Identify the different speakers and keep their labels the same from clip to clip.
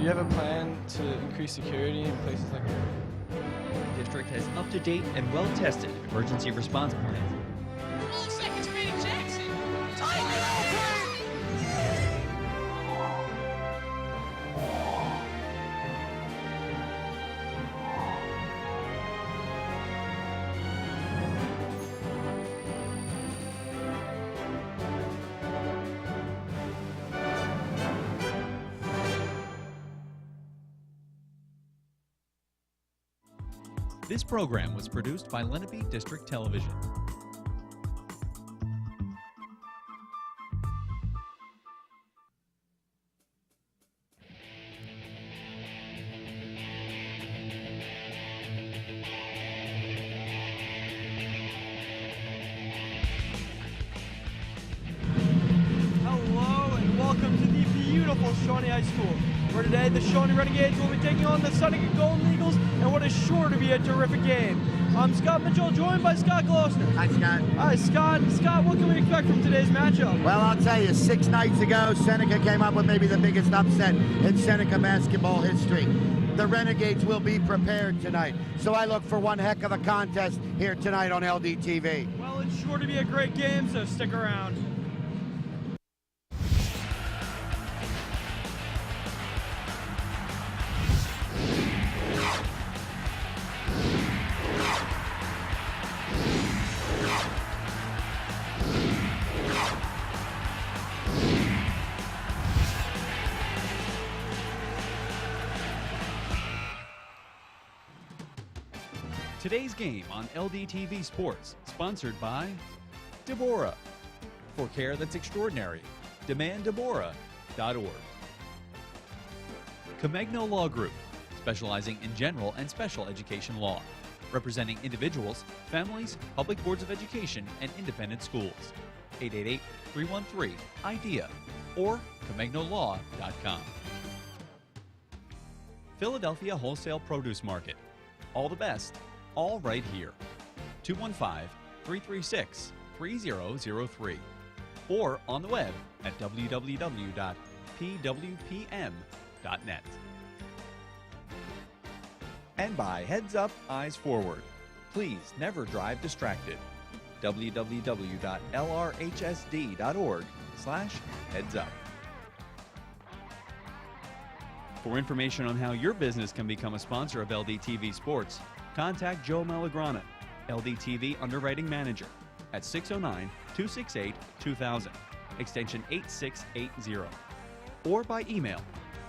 Speaker 1: you have a plan to increase security in places like that?
Speaker 2: The district has up-to-date and well-tested emergency response plans.
Speaker 3: All seconds being Jackson. Time it over!
Speaker 2: This program was produced by Lenape District Television.
Speaker 4: Hello and welcome to the beautiful Shawnee High School, where today the Shawnee Renegades will be taking on the Seneca Golden Eagles in what is sure to be a terrific game. I'm Scott Mitchell, joined by Scott Gloster.
Speaker 5: Hi, Scott.
Speaker 4: Hi, Scott. Scott, what can we expect from today's matchup?
Speaker 5: Well, I'll tell you, 6 nights ago, Seneca came up with maybe the biggest upset in Seneca basketball history. The Renegades will be prepared tonight, so I look for one heck of a contest here tonight on LDTV.
Speaker 4: Well, it's sure to be a great game, so stick around.
Speaker 2: Today's game on LDTV Sports, sponsored by Deborah. For care that's extraordinary, demanddeborah.org. Comegno Law Group, specializing in general and special education law, representing individuals, families, public boards of education, and independent schools. 888-313-IDEA or ComegnoLaw.com. Philadelphia Wholesale Produce Market. All the best, all right here. 215-336-3003 or on the web at www.pwpm.net. And by Heads Up, Eyes Forward. Please never drive distracted. www.lrhsd.org/heads-up. For information on how your business can become a sponsor of LDTV Sports, contact Joe Malagrana, LDTV Underwriting Manager, at 609-268-2000, extension 8680, or by email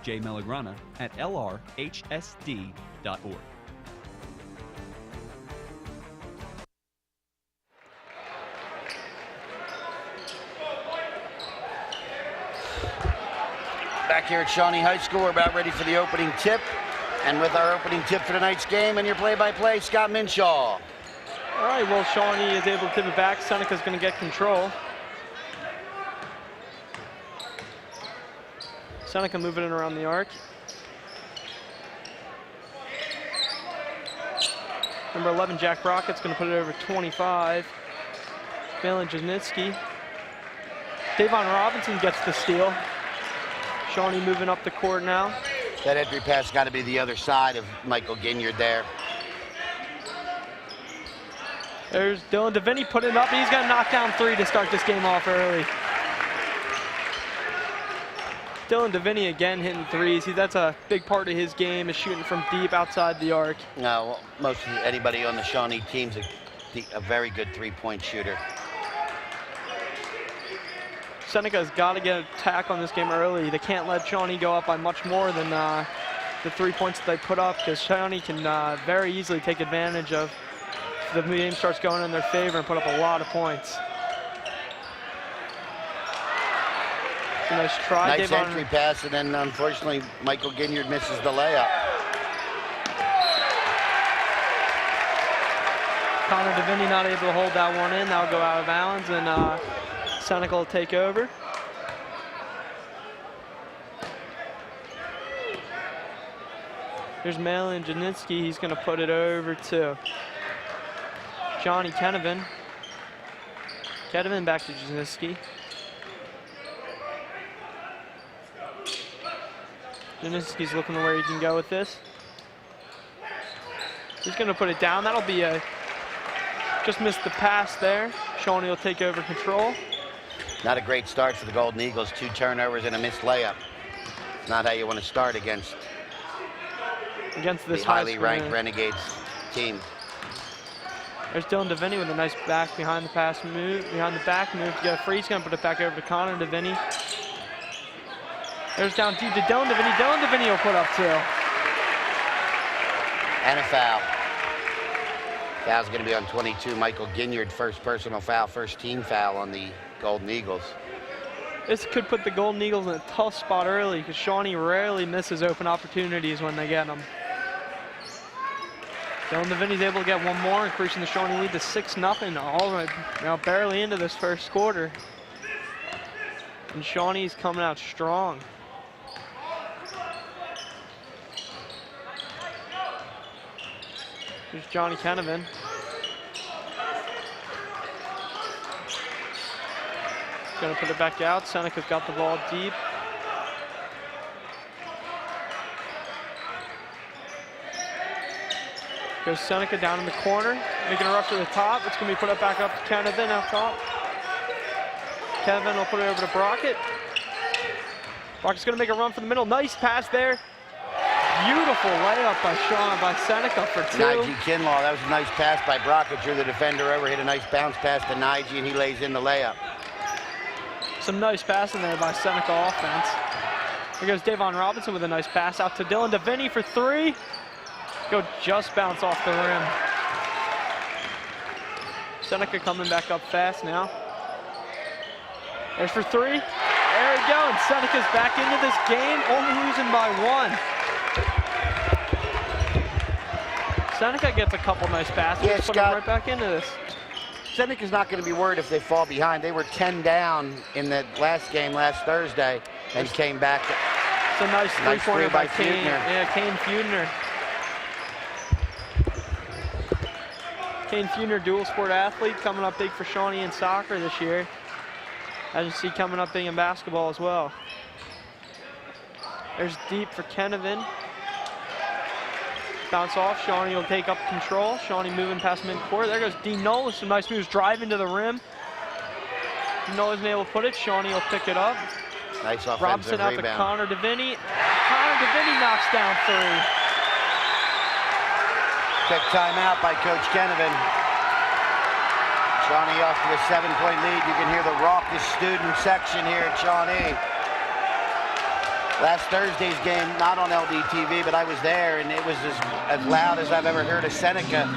Speaker 2: jmalagrana@lrhsd.org.
Speaker 5: Back here at Shawnee High School, we're about ready for the opening tip. And with our opening tip for tonight's game and your play-by-play, Scott Minshaw.
Speaker 4: All right, well, Shawnee is able to tip it back. Seneca's going to get control. Seneca moving it around the arc. Number 11, Jack Brockett's going to put it over 25. Valen Janitsky. Davon Robinson gets the steal. Shawnee moving up the court now.
Speaker 5: That entry pass got to be the other side of Michael Ginyard there.
Speaker 4: There's Dylan DeVinny putting it up. He's got a knockdown three to start this game off early. Dylan DeVinny again hitting threes. That's a big part of his game, is shooting from deep outside the arc.
Speaker 5: No, well, most of anybody on the Shawnee team's a very good three-point shooter.
Speaker 4: Seneca's got to get an attack on this game early. They can't let Shawnee go up by much more than the 3 points that they put up, because Shawnee can very easily take advantage of if the game starts going in their favor and put up a lot of points. It's a nice try.
Speaker 5: Nice entry pass, and then unfortunately Michael Ginyard misses the layup.
Speaker 4: Connor DeVinny not able to hold that one in. That'll go out of bounds, and Seneca will take over. Here's Malin Janitsky. He's going to put it over to Johnny Kenevin. Kenevin back to Janitsky. Janicki's looking to where he can go with this. He's going to put it down. That'll be a, just missed the pass there. Shawnee will take over control.
Speaker 5: Not a great start for the Golden Eagles. 2 turnovers and a missed layup. Not how you want to start against
Speaker 4: this
Speaker 5: the highly ranked Renegades team.
Speaker 4: There's Dylan DeVinny with a nice back behind the back move to get a free. He's going to put it back over to Connor DeVinny. There's down deep to Dylan DeVinny. Dylan DeVinny will put up 2.
Speaker 5: And a foul. Foul's going to be on 22. Michael Ginyard, first personal foul, first team foul on the Golden Eagles.
Speaker 4: This could put the Golden Eagles in a tough spot early because Shawnee rarely misses open opportunities when they get them. Dylan DeVinny's able to get one more, increasing the Shawnee lead to 6-0. All right, now barely into this first quarter. And Shawnee's coming out strong. Here's Johnny Kennevan. Gonna put it back out. Seneca's got the ball deep. Goes Seneca down in the corner, making a rush to the top. It's gonna be put up back up to Kennevan up top. Kennevan will put it over to Brockett. Brockett's gonna make a run for the middle. Nice pass there. Beautiful layup by Seneca for 2.
Speaker 5: Nige Kinlaw, that was a nice pass by Brockett. Drew the defender over, hit a nice bounce pass to Nige, and he lays in the layup.
Speaker 4: Some nice passing there by Seneca offense. Here goes Davon Robinson with a nice pass out to Dylan DeVinny for 3. Go just bounce off the rim. Seneca coming back up fast now. There's for 3. There we go, and Seneca's back into this game, only losing by 1. Seneca gets a couple nice passes,
Speaker 5: Yeah,
Speaker 4: put them right back into this.
Speaker 5: Seneca's not going to be worried if they fall behind. They were 10 down in the last game last Thursday and came back.
Speaker 4: It's a nice three-pointer by Kane.
Speaker 5: Feudner.
Speaker 4: Yeah, Kane Feudner. Kane Feudner, dual sport athlete, coming up big for Shawnee in soccer this year. As you see, coming up big in basketball as well. There's deep for Kennevan. Bounce off, Shawnee will take up control. Shawnee moving past midcourt. There goes Dean Knoll with some nice moves, driving to the rim. Knoll isn't able to put it. Shawnee will pick it up.
Speaker 5: Nice offensive
Speaker 4: Robinson out
Speaker 5: rebound.
Speaker 4: to Connor DeVinny. Connor DeVinny knocks down 3.
Speaker 5: Quick timeout by Coach Kennevan. Shawnee off to a 7-point lead. You can hear the raucous student section here at Shawnee. Last Thursday's game, not on LDTV, but I was there, and it was as loud as I've ever heard a Seneca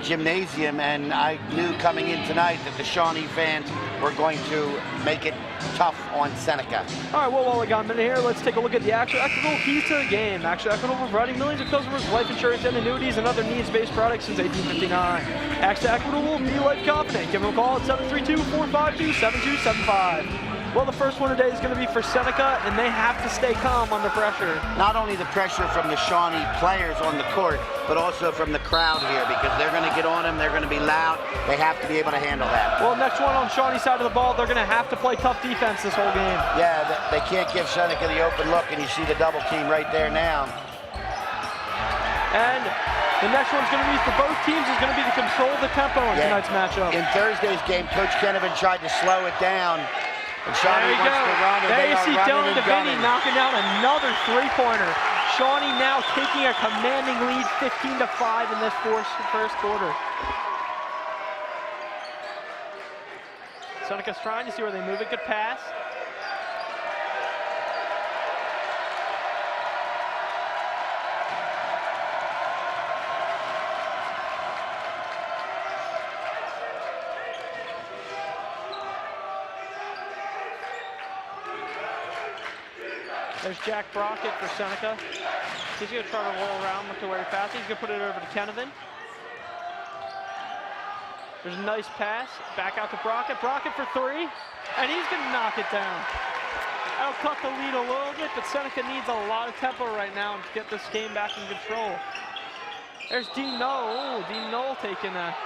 Speaker 5: gymnasium, and I knew coming in tonight that the Shawnee fans were going to make it tough on Seneca.
Speaker 4: All right, well, while we got a minute here, let's take a look at the Action Equitable keys to the game. Action Equitable providing millions of customers life insurance and annuities and other needs-based products since 1859. Action Equitable, be life confident. Give them a call at 732-452-7275. Well, the first one today is going to be for Seneca, and they have to stay calm under pressure.
Speaker 5: Not only the pressure from the Shawnee players on the court, but also from the crowd here, because they're going to get on them, they're going to be loud, they have to be able to handle that.
Speaker 4: Well, next one on Shawnee's side of the ball, they're going to have to play tough defense this whole game.
Speaker 5: Yeah, they can't give Seneca the open look, and you see the double team right there now.
Speaker 4: And the next one's going to be for both teams is going to be to control the tempo in tonight's matchup.
Speaker 5: In Thursday's game, Coach Kennevan tried to slow it down. And Shawnee
Speaker 4: there you
Speaker 5: wants
Speaker 4: go.
Speaker 5: to run, and
Speaker 4: there you
Speaker 5: they
Speaker 4: see
Speaker 5: are
Speaker 4: Dylan
Speaker 5: running and
Speaker 4: DeVinny
Speaker 5: gunning.
Speaker 4: knocking down another three-pointer. Shawnee now taking a commanding lead, 15-5 in this first quarter. Seneca's trying to see where they move it. Good pass. There's Jack Brockett for Seneca. He's going to try to roll around, look to where he passes. He's going to put it over to Kennevan. There's a nice pass. Back out to Brockett. Brockett for 3. And he's going to knock it down. That'll cut the lead a little bit, but Seneca needs a lot of tempo right now to get this game back in control. There's Dean Knoll. Dean Knoll taking a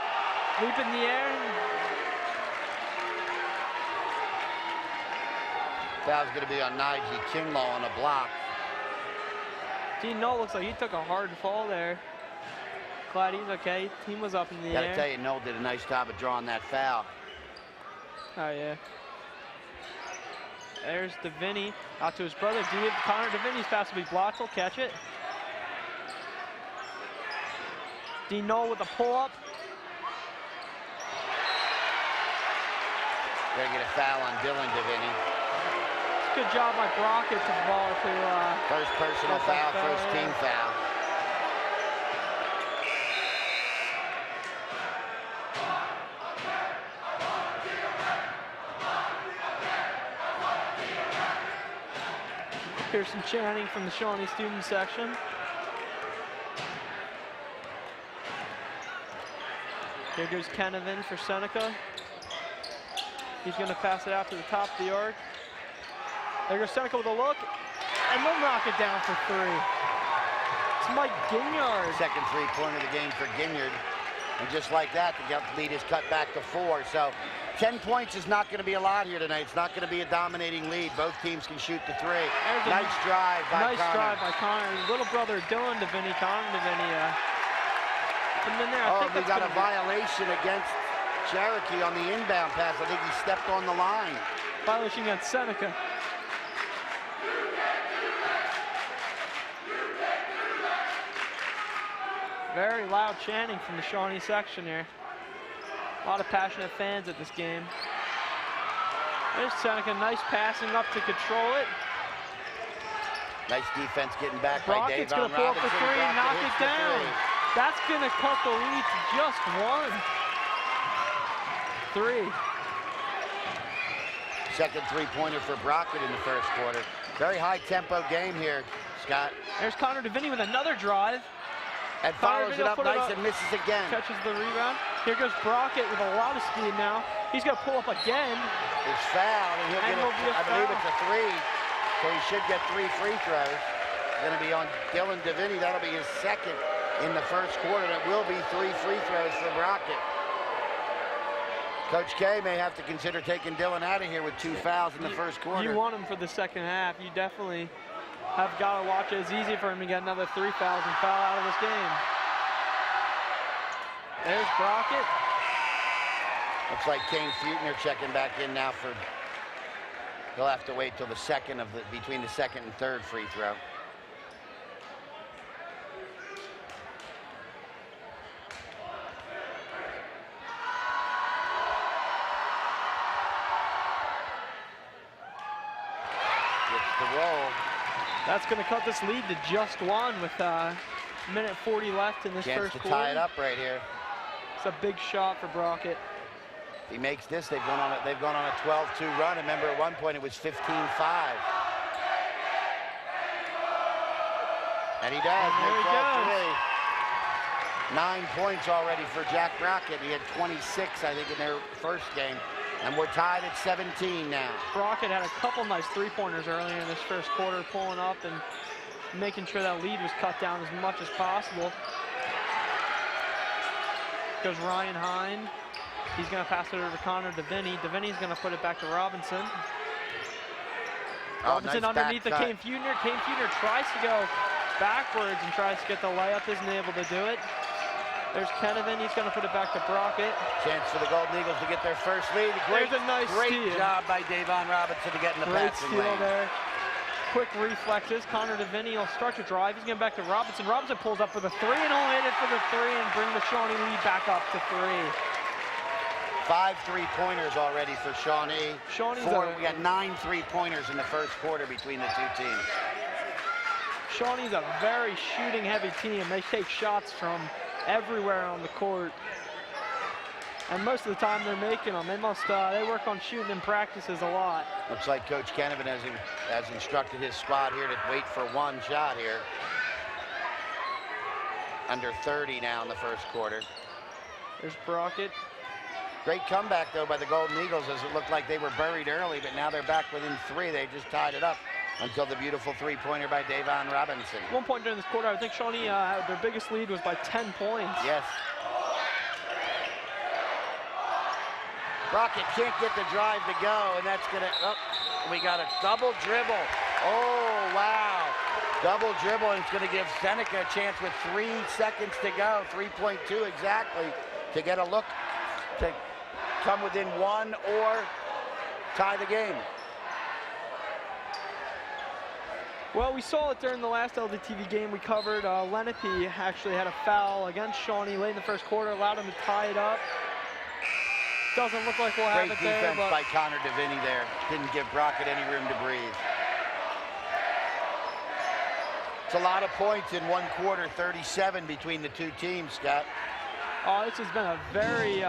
Speaker 4: leap in the air.
Speaker 5: Foul's going to be on Nige Kinlaw on a block.
Speaker 4: Dean Knoll looks like he took a hard fall there. Glad he's okay. Team was up in the air.
Speaker 5: Gotta tell you, Knoll did a nice job of drawing that foul.
Speaker 4: Oh, yeah. There's DeVinny out to his brother. Connor DeVinny's pass will be blocked. He'll catch it. Dean Knoll with a pull-up.
Speaker 5: Gonna get a foul on Dylan DeVinny.
Speaker 4: Good job by Brockett to the ball to
Speaker 5: first personal foul, first team foul.
Speaker 4: Here's some chanting from the Shawnee student section. Here goes Kenevin for Seneca. He's going to pass it out to the top of the arc. There goes Seneca with a look, and they'll knock it down for three. It's Mike Ginyard.
Speaker 5: Second three-pointer of the game for Ginyard. And just like that, the lead is cut back to 4. So 10 points is not going to be a lot here tonight. It's not going to be a dominating lead. Both teams can shoot the three. Nice drive by Connor.
Speaker 4: Nice drive by Connor. His little brother Dylan DeVinny, Connor DeVinny, put him in there.
Speaker 5: Oh, we got a violation against Cherokee on the inbound pass. I think he stepped on the line.
Speaker 4: Violation against Seneca. Very loud chanting from the Shawnee section here. A lot of passionate fans at this game. There's Seneca, nice passing up to control it.
Speaker 5: Nice defense getting back by
Speaker 4: Brockett's
Speaker 5: Davon
Speaker 4: gonna pull up for
Speaker 5: Robinson.
Speaker 4: three and knock
Speaker 5: Brockett
Speaker 4: it
Speaker 5: hits the
Speaker 4: down.
Speaker 5: three.
Speaker 4: That's gonna cut the lead to just one. Three.
Speaker 5: Second three-pointer for Brockett in the first quarter. Very high-tempo game here, Scott.
Speaker 4: There's Connor DeVinny with another drive.
Speaker 5: And follows it up nice and misses again.
Speaker 4: Catches the rebound. Here goes Brockett with a lot of speed now. He's gonna pull up again.
Speaker 5: It's fouled, and he'll get I believe it's a three. So he should get 3 free throws. It's gonna be on Dylan DeVinny. That'll be his second in the first quarter. And it will be 3 free throws for Brockett. Coach K may have to consider taking Dylan out of here with 2 fouls in the first quarter.
Speaker 4: You want him for the second half. You definitely have got to watch it. It's easy for him to get another 3 fouls and foul out of this game. There's Brockett.
Speaker 5: Looks like Kane Futner checking back in now for, he'll have to wait till the second of the, between the second and third free throw.
Speaker 4: That's going to cut this lead to just one with minute 40 left in this first quarter.
Speaker 5: Chance to tie it up right here.
Speaker 4: It's a big shot for Brockett.
Speaker 5: If he makes this, they've gone on a 12-2 run. Remember, at one point it was 15-5. And he does.
Speaker 4: There he goes.
Speaker 5: 9 points already for Jack Brockett. He had 26, I think, in their first game. And we're tied at 17 now.
Speaker 4: Brockett had a couple nice three-pointers earlier in this first quarter, pulling up and making sure that lead was cut down as much as possible. Goes Ryan Hine. He's going to pass it over to Connor DeVinny. DeVinny's going to put it back to Robinson. Robinson
Speaker 5: nice
Speaker 4: underneath the
Speaker 5: cut.
Speaker 4: Kane Futner. Kane Futner tries to go backwards and tries to get the layup. Isn't able to do it. There's Kenevin. He's going to put it back to Brockett.
Speaker 5: Chance for the Golden Eagles to get their first lead. Great
Speaker 4: steal.
Speaker 5: job by Davon Robinson to get in the passing lane.
Speaker 4: Great steal there. Quick reflexes. Connor DeVinny will start to drive. He's getting back to Robinson. Robinson pulls up for the three, and he'll hit it for the three and bring the Shawnee lead back up to 3.
Speaker 5: 5 three-pointers already for Shawnee. We got 9 three-pointers in the first quarter between the two teams.
Speaker 4: Shawnee's a very shooting-heavy team. They take shots from everywhere on the court. And most of the time they're making them. They work on shooting in practices a lot.
Speaker 5: Looks like Coach Kenevin has instructed his squad here to wait for one shot here. Under 30 now in the first quarter.
Speaker 4: There's Brockett.
Speaker 5: Great comeback, though, by the Golden Eagles, as it looked like they were buried early, but now they're back within 3. They just tied it up until the beautiful three-pointer by Davon Robinson.
Speaker 4: One point during this quarter, I think Shawnee, their biggest lead was by 10 points.
Speaker 5: Yes. Brockett can't get the drive to go, and that's going to,
Speaker 6: We got a double dribble. Oh, wow. Double dribble, and it's going to give Seneca a chance with 3 seconds to go, 3.2 exactly, to get a look, to come within 1 or tie the game.
Speaker 4: Well, we saw it during the last LDTV game we covered. Lenape actually had a foul against Shawnee late in the first quarter, allowed him to tie it up. Doesn't look like we'll have
Speaker 6: Great
Speaker 4: it there.
Speaker 6: defense by Connor DeVinny there. Didn't give Brockett any room to breathe. It's a lot of points in 1 quarter, 37 between the two teams, Scott.
Speaker 4: This has been a very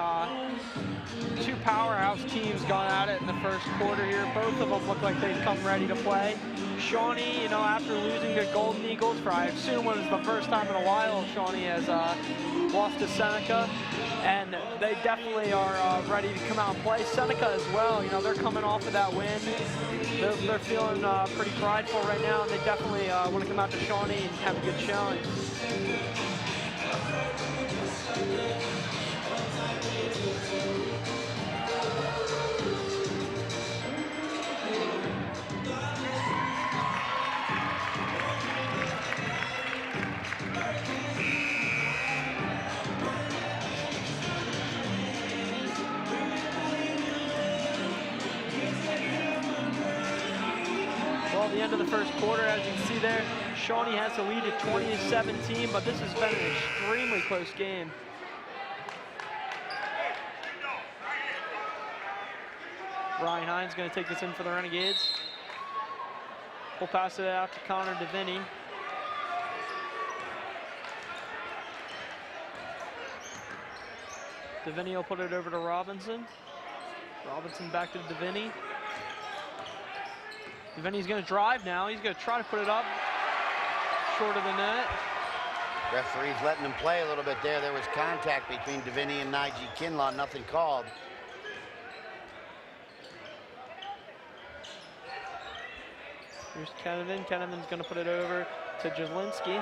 Speaker 4: two powerhouse teams gone at it in the first quarter here. Both of them look like they've come ready to play. Shawnee, you know, after losing to Golden Eagles for, I assume, what is the first time in a while Shawnee has lost to Seneca, and they definitely are ready to come out and play. Seneca as well, you know, they're coming off of that win. They're feeling pretty prideful right now, and they definitely want to come out to Shawnee and have a good showing. The end of the first quarter, as you can see there, Shawnee has the lead at 20-17, but this has been an extremely close game. Ryan Hines going to take this in for the Renegades. We'll pass it out to Connor DeVinny. DeVinny will put it over to Robinson. Robinson back to DeVinny. DeVinny's going to drive now. He's going to try to put it up short of the net.
Speaker 6: Referee's letting him play a little bit there. There was contact between DeVinny and Nige Kinlaw. Nothing called.
Speaker 4: Here's Kenneman. Kenneman's going to put it over to Jelinski.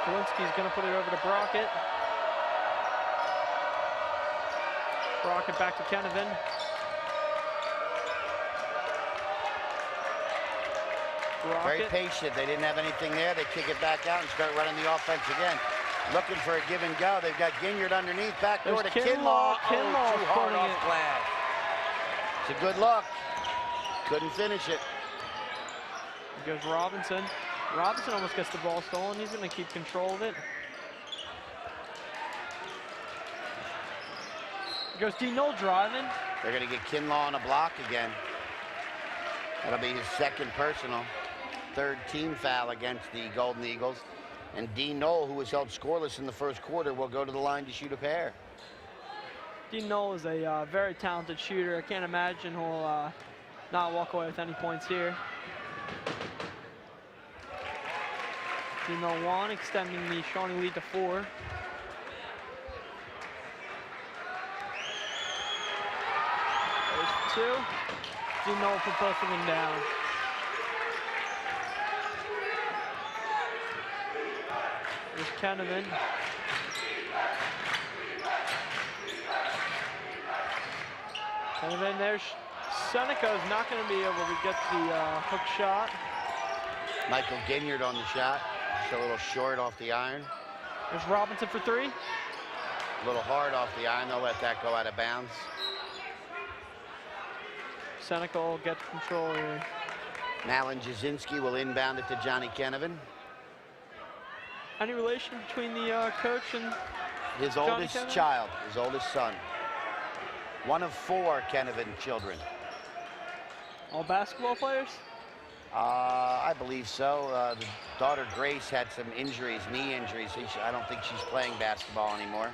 Speaker 4: Jelinski's going to put it over to Brockett. Brockett back to Kenneman.
Speaker 6: Very patient. They didn't have anything there. They kick it back out and start running the offense again. Looking for a give and go. They've got Ginyard underneath. Back door to Kinlaw.
Speaker 4: Kinlaw
Speaker 6: too hard off glass. It's a good look. Couldn't finish it.
Speaker 4: Here goes Robinson. Robinson almost gets the ball stolen. He's going to keep control of it. Here goes D. Knoll driving.
Speaker 6: They're going to get Kinlaw on a block again. That'll be his second personal. Third team foul against the Golden Eagles. And Dean Knoll, who was held scoreless in the first quarter, will go to the line to shoot a pair.
Speaker 4: Dean Knoll is a very talented shooter. I can't imagine he'll not walk away with any points here. Dean Knoll 1, extending the Shawnee lead to 4. There's 2. Dean Knoll put both of them down. There's Kenneman. Kenneman, there's Seneca is not going to be able to get the hook shot.
Speaker 6: Michael Ginyard on the shot. Just a little short off the iron.
Speaker 4: There's Robinson for 3.
Speaker 6: A little hard off the iron. They'll let that go out of bounds.
Speaker 4: Seneca will get control here.
Speaker 6: Malin Jasinski will inbound it to Johnny Kennevan.
Speaker 4: Any relation between the coach and
Speaker 6: his oldest child, his oldest son? One of 4 Kennevan children.
Speaker 4: All basketball players?
Speaker 6: I believe so. The daughter Grace had some injuries, knee injuries. I don't think she's playing basketball anymore.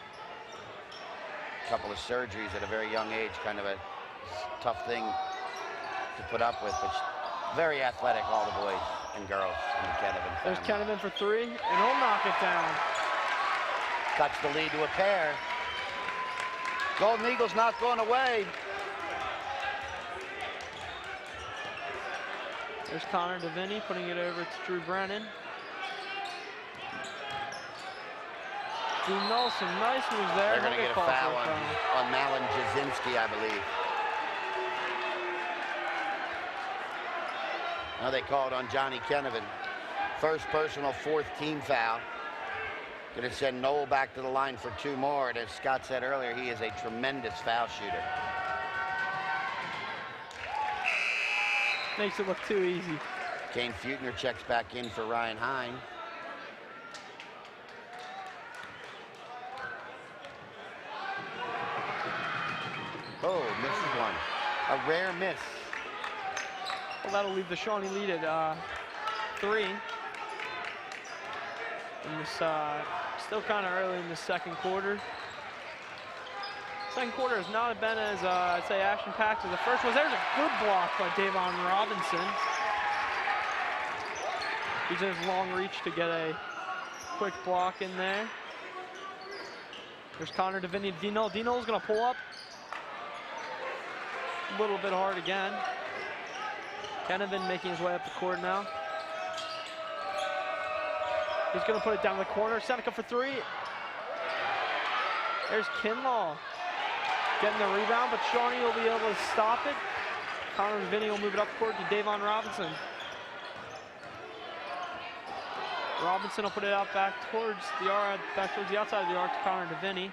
Speaker 6: A couple of surgeries at a very young age, kind of a tough thing to put up with, but very athletic, all the boys and girls in the Kennevan family.
Speaker 4: There's Kenneman for 3, and he'll knock it down.
Speaker 6: Cuts the lead to a pair. Golden Eagles not going away.
Speaker 4: There's Connor DeVinny putting it over to Drew Brennan. Dean Nelson, nice moves there.
Speaker 6: They're going to get a foul on Malin Jasinski, I believe. Now they call it on Johnny Kennevan. First personal, fourth team foul. Going to send Noel back to the line for 2 more. And as Scott said earlier, he is a tremendous foul shooter.
Speaker 4: Makes it look too easy.
Speaker 6: Kane Feutner checks back in for Ryan Hine. Oh, misses one. A rare miss.
Speaker 4: Well, that'll leave the Shawnee lead at 3. And this still kind of early in the second quarter. Second quarter has not been as I'd say action-packed as the first was. There's a good block by Davon Robinson. He does long reach to get a quick block in there. There's Connor DeVinny. Dino's going to pull up. A little bit hard again. Kennevan making his way up the court now. He's going to put it down the corner. Seneca for 3. There's Kinlaw getting the rebound, but Shawnee will be able to stop it. Connor DeVinny will move it up court to Davon Robinson. Robinson will put it out back towards the outside of the arc to Connor DeVinny.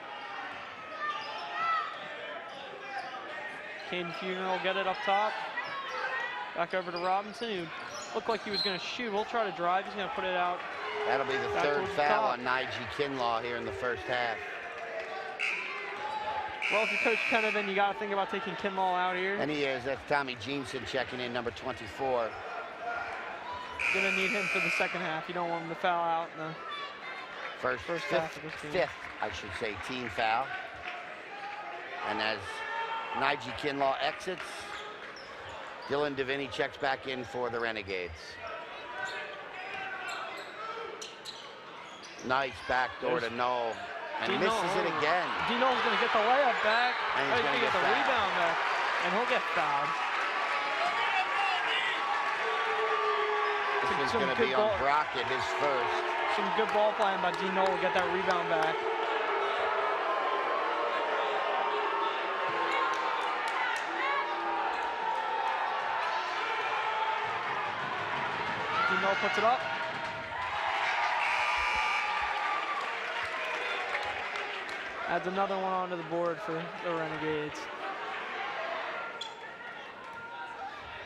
Speaker 4: Caden Feutner will get it up top. Back over to Robinson, who looked like he was going to shoot. We'll try to drive. He's going to put it out.
Speaker 6: That'll be the third foul on Nige Kinlaw here in the first half.
Speaker 4: Well, if you coach Kennevan, you got to think about taking Kinlaw out here.
Speaker 6: And he is. That's Tommy Jeanson checking in, number 24.
Speaker 4: Gonna need him for the second half. You don't want him to foul out in the first half of this game.
Speaker 6: Fifth, I should say, team foul. And as Nige Kinlaw exits, Dylan DeVinny checks back in for the Renegades. Nice backdoor to Noel. And misses it again.
Speaker 4: Dino's gonna get the layup back.
Speaker 6: And he's gonna get
Speaker 4: the
Speaker 6: fouled.
Speaker 4: rebound back. And he'll get fouled.
Speaker 6: This one's going to be on Brockett, his first.
Speaker 4: Some good ball playing by Dino to get that rebound back. Dino puts it up. Adds another one onto the board for the Renegades.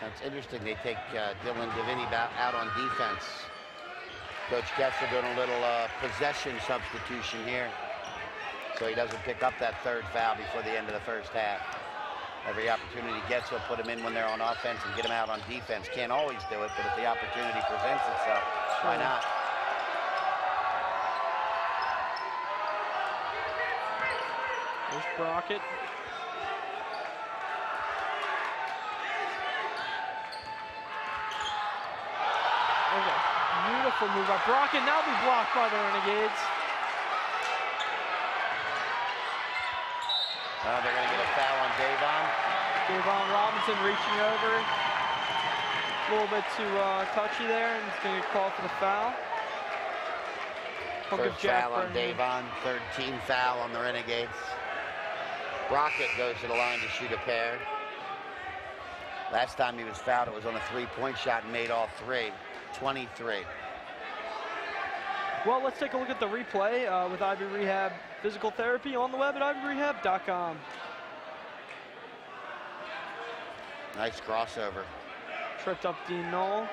Speaker 6: That's interesting. They take Dylan DeVinny out on defense. Coach Kessler doing a little possession substitution here, so he doesn't pick up that third foul before the end of the first half. Every opportunity he gets, he'll put them in when they're on offense and get them out on defense. Can't always do it, but if the opportunity presents itself, why not?
Speaker 4: There's Brockett. Beautiful move by Brockett. Now be blocked by the Renegades.
Speaker 6: They're going to get a foul on Davon.
Speaker 4: Davon Robinson reaching over. A little bit too touchy there, and he's going to get called for the foul.
Speaker 6: First foul on Davon, third team foul on the Renegades. Brockett goes to the line to shoot a pair. Last time he was fouled, it was on a three-point shot and made all 3. 23.
Speaker 4: Well, let's take a look at the replay with Ivy Rehab Physical Therapy on the web at ivyrehab.com.
Speaker 6: Nice crossover.
Speaker 4: Tripped up Dean Knoll.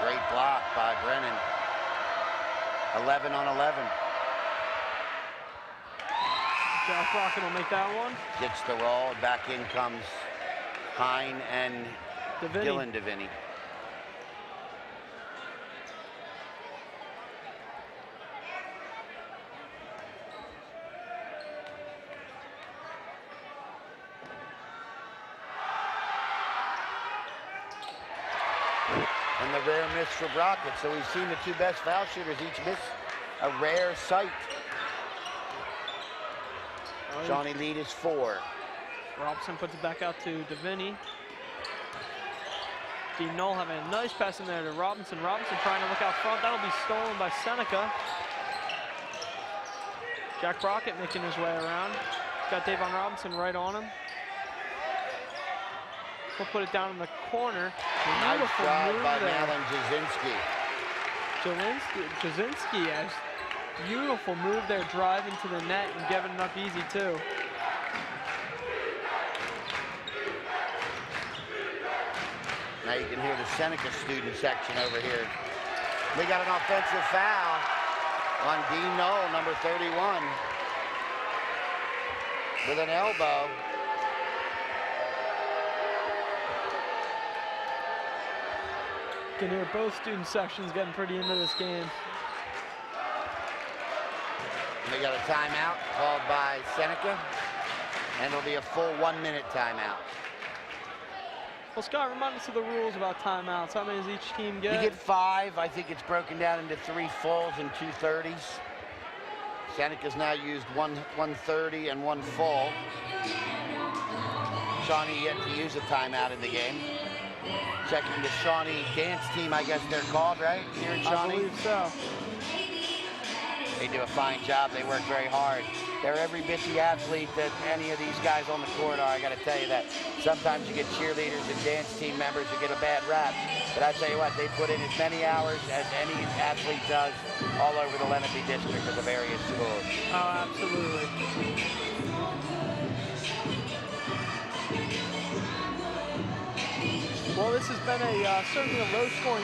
Speaker 6: Great block by Brennan. 11 on 11.
Speaker 4: Josh Brockett will make that one.
Speaker 6: Gets the roll. Back in comes Hine and Dylan DeVinny. And the rare miss for Brockett. So we've seen the two best foul shooters each miss a rare sight. Shawnee lead is 4.
Speaker 4: Robinson puts it back out to DeVinny. Dean Knoll having a nice pass in there to Robinson. Robinson trying to look out front. That'll be stolen by Seneca. Jack Brockett making his way around. Got Davon Robinson right on him. He'll put it down in the corner.
Speaker 6: Nice
Speaker 4: Beautiful
Speaker 6: drive
Speaker 4: move
Speaker 6: by
Speaker 4: there.
Speaker 6: Alan Jasinski.
Speaker 4: Jasinski has beautiful move there, driving to the net and giving it up easy too.
Speaker 6: Now you can hear the Seneca student section over here. We got an offensive foul on Dean Knoll, number 31, with an elbow.
Speaker 4: You can hear both student sections getting pretty into this game.
Speaker 6: We got a timeout called by Seneca, and it'll be a full 1-minute timeout.
Speaker 4: Well, Scott, remind us of the rules about timeouts. How many does each team
Speaker 6: You
Speaker 4: get?
Speaker 6: get 5. I think it's broken down into 3 fulls and 2 30s. Seneca's now used one 30 and 1 full. Shawnee yet to use a timeout in the game. Checking the Shawnee dance team, I guess they're called, right? Here in Shawnee?
Speaker 4: I believe so.
Speaker 6: They do a fine job. They work very hard. They're every bit the athlete that any of these guys on the court are. I got to tell you that. Sometimes you get cheerleaders and dance team members who get a bad rap. But I tell you what, they put in as many hours as any athlete does all over the Lenape district of the various schools.
Speaker 4: Oh, absolutely. Well, this has been certainly a low-scoring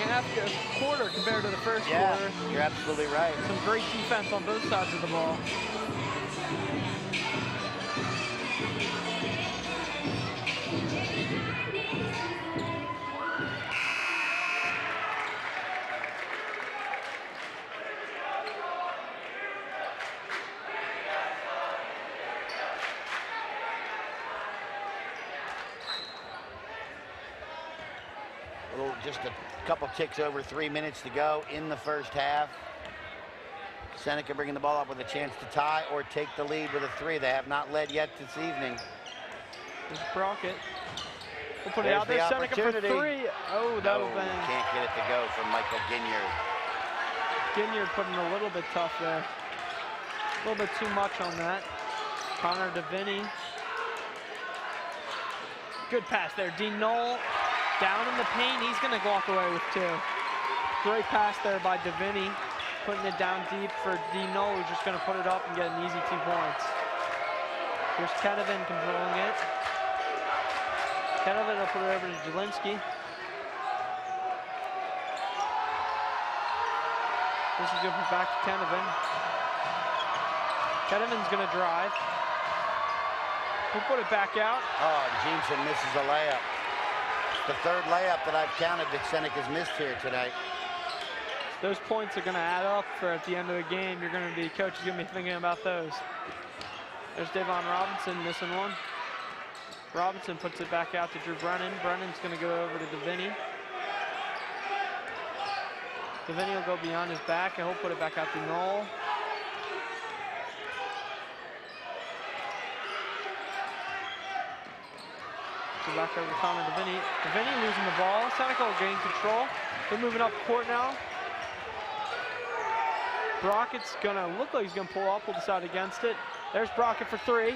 Speaker 4: quarter compared to the first quarter.
Speaker 6: You're absolutely right.
Speaker 4: Some great defense on both sides of the ball.
Speaker 6: Just a couple ticks over 3 minutes to go in the first half. Seneca bringing the ball up with a chance to tie or take the lead with a 3. They have not led yet this evening.
Speaker 4: There's Brockett. We'll put it
Speaker 6: There's
Speaker 4: out there.
Speaker 6: the
Speaker 4: Seneca for
Speaker 6: opportunity.
Speaker 4: 3. Oh, that'll bang.
Speaker 6: Can't get it to go from Michael Ginyard.
Speaker 4: Ginyard putting a little bit tough there. A little bit too much on that. Connor DeVinny. Good pass there. Dean Knoll. Down in the paint, he's going to walk away with 2. Great pass there by DeVinny, putting it down deep for Dino, who's just going to put it up and get an easy 2 points. Here's Kedevin controlling it. Kedevin will put it over to Jelinski. This is going to put back to Kedevin. Kedevin's going to drive. He'll put it back out.
Speaker 6: Oh, Jeanson misses a layup. The 3rd layup that I've counted that Seneca's missed here tonight.
Speaker 4: Those points are going to add up for at the end of the game. You're going to be, coach is going to be thinking about those. There's Davon Robinson missing one. Robinson puts it back out to Drew Brennan. Brennan's going to go over to DeVinny. DeVinny will go beyond his back and he'll put it back out to Knoll. Back over to Connor DeVinny. DeVinny losing the ball. Seneca will gain control. They're moving up court now. Brockett's gonna look like he's gonna pull up. We'll decide against it. There's Brockett for 3.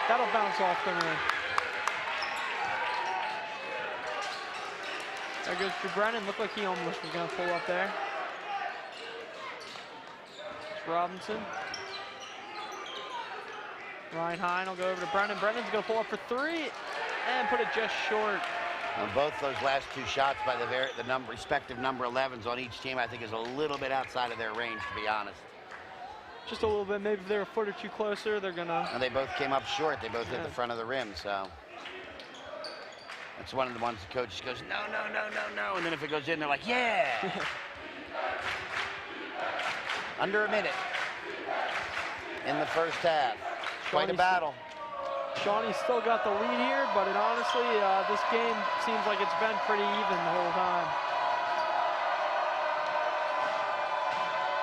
Speaker 4: That'll bounce off the rim. There goes Drew Brennan. Looked like he almost was gonna pull up there. It's Robinson. Ryan Hine will go over to Brennan. Brennan's going to pull up for 3 and put it just short.
Speaker 6: On both those last 2 shots by the respective number 11s on each team, I think is a little bit outside of their range, to be honest.
Speaker 4: Just a little bit. Maybe if they're a foot or 2 closer, they're going to...
Speaker 6: And they both came up short. They both hit the front of the rim, so... That's one of the ones the coach just goes, no, no, no, no, no. And then if it goes in, they're like, yeah! Under a minute in the first half. Quite a battle.
Speaker 4: Shawnee's still got the lead here, but it honestly, this game seems like it's been pretty even the whole time.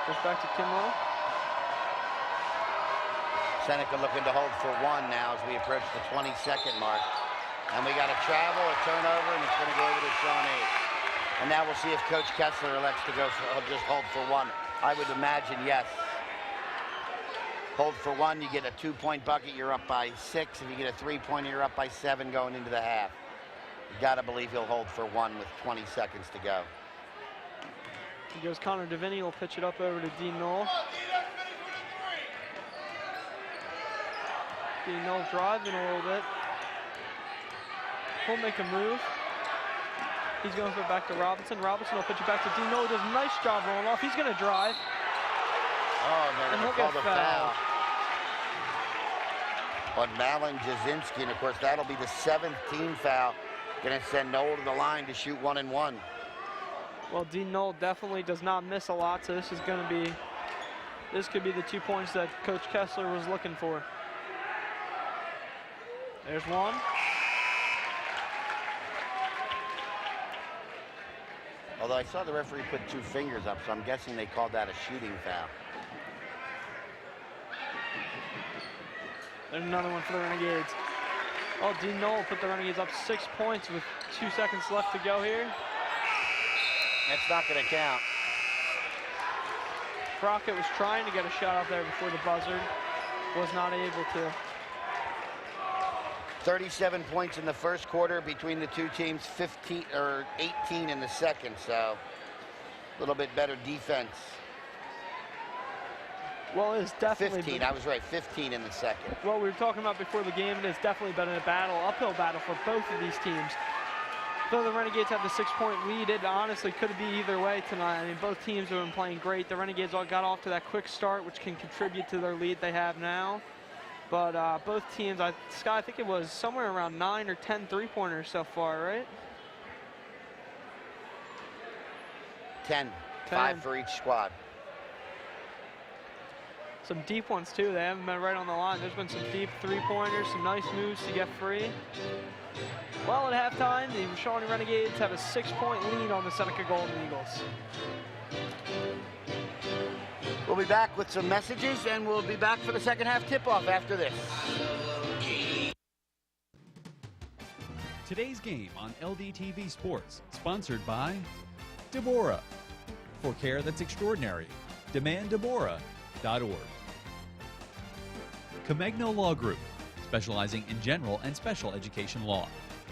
Speaker 4: Goes back to Kinlow.
Speaker 6: Seneca looking to hold for 1 now as we approach the 22nd mark. And we got a travel, a turnover, and it's going to go over to Shawnee. And now we'll see if Coach Kessler elects to go just hold for 1. I would imagine yes. hold for one, you get a 2-point bucket, you're up by 6. If you get a 3-pointer, you're up by 7 going into the half. You gotta believe he'll hold for one with 20 seconds to go.
Speaker 4: Here goes Connor DeVinny, will pitch it up over to Dean Knoll. Dean Knoll driving a little bit. He'll make a move. He's going for it back to Robinson. Robinson will pitch it back to Dean Knoll. Does a nice job rolling off. He's gonna drive.
Speaker 6: Oh, they're
Speaker 4: And
Speaker 6: gonna
Speaker 4: he'll
Speaker 6: call
Speaker 4: get
Speaker 6: the foul
Speaker 4: fouled.
Speaker 6: on Malin Jasinski, and of course that'll be the 7th team foul. Gonna send Knoll to the line to shoot 1 and 1.
Speaker 4: Well, Dean Knoll definitely does not miss a lot, so this could be the 2 points that Coach Kessler was looking for. There's one.
Speaker 6: Although I saw the referee put 2 fingers up, so I'm guessing they called that a shooting foul.
Speaker 4: There's another one for the Renegades. Oh, Dean Knoll put the Renegades up 6 points with 2 seconds left to go here.
Speaker 6: That's not gonna count.
Speaker 4: Crockett was trying to get a shot up there before the buzzer. Was not able to.
Speaker 6: 37 points in the first quarter between the two teams, 18 in the second, so a little bit better defense.
Speaker 4: Well, it's definitely
Speaker 6: 15, I was right, 15 in the second.
Speaker 4: Well, we were talking about before the game, and it's definitely been a battle, uphill battle for both of these teams. Though the Renegades have the 6-point lead, it honestly could be either way tonight. I mean, both teams have been playing great. The Renegades all got off to that quick start, which can contribute to their lead they have now. But both teams, Scott, I think it was somewhere around 9 or 10 3-pointers so far, right?
Speaker 6: 10, 5 for each squad.
Speaker 4: Some deep ones too. They haven't been right on the line. There's been some deep 3-pointers, some nice moves to get free. Well, at halftime, the Shawnee Renegades have a 6-point lead on the Seneca Golden Eagles.
Speaker 6: We'll be back with some messages, and we'll be back for the second half tip-off after this.
Speaker 2: Today's game on LDTV Sports, sponsored by Deborah. For care that's extraordinary, demand Deborah.org. Comegno Law Group, specializing in general and special education law,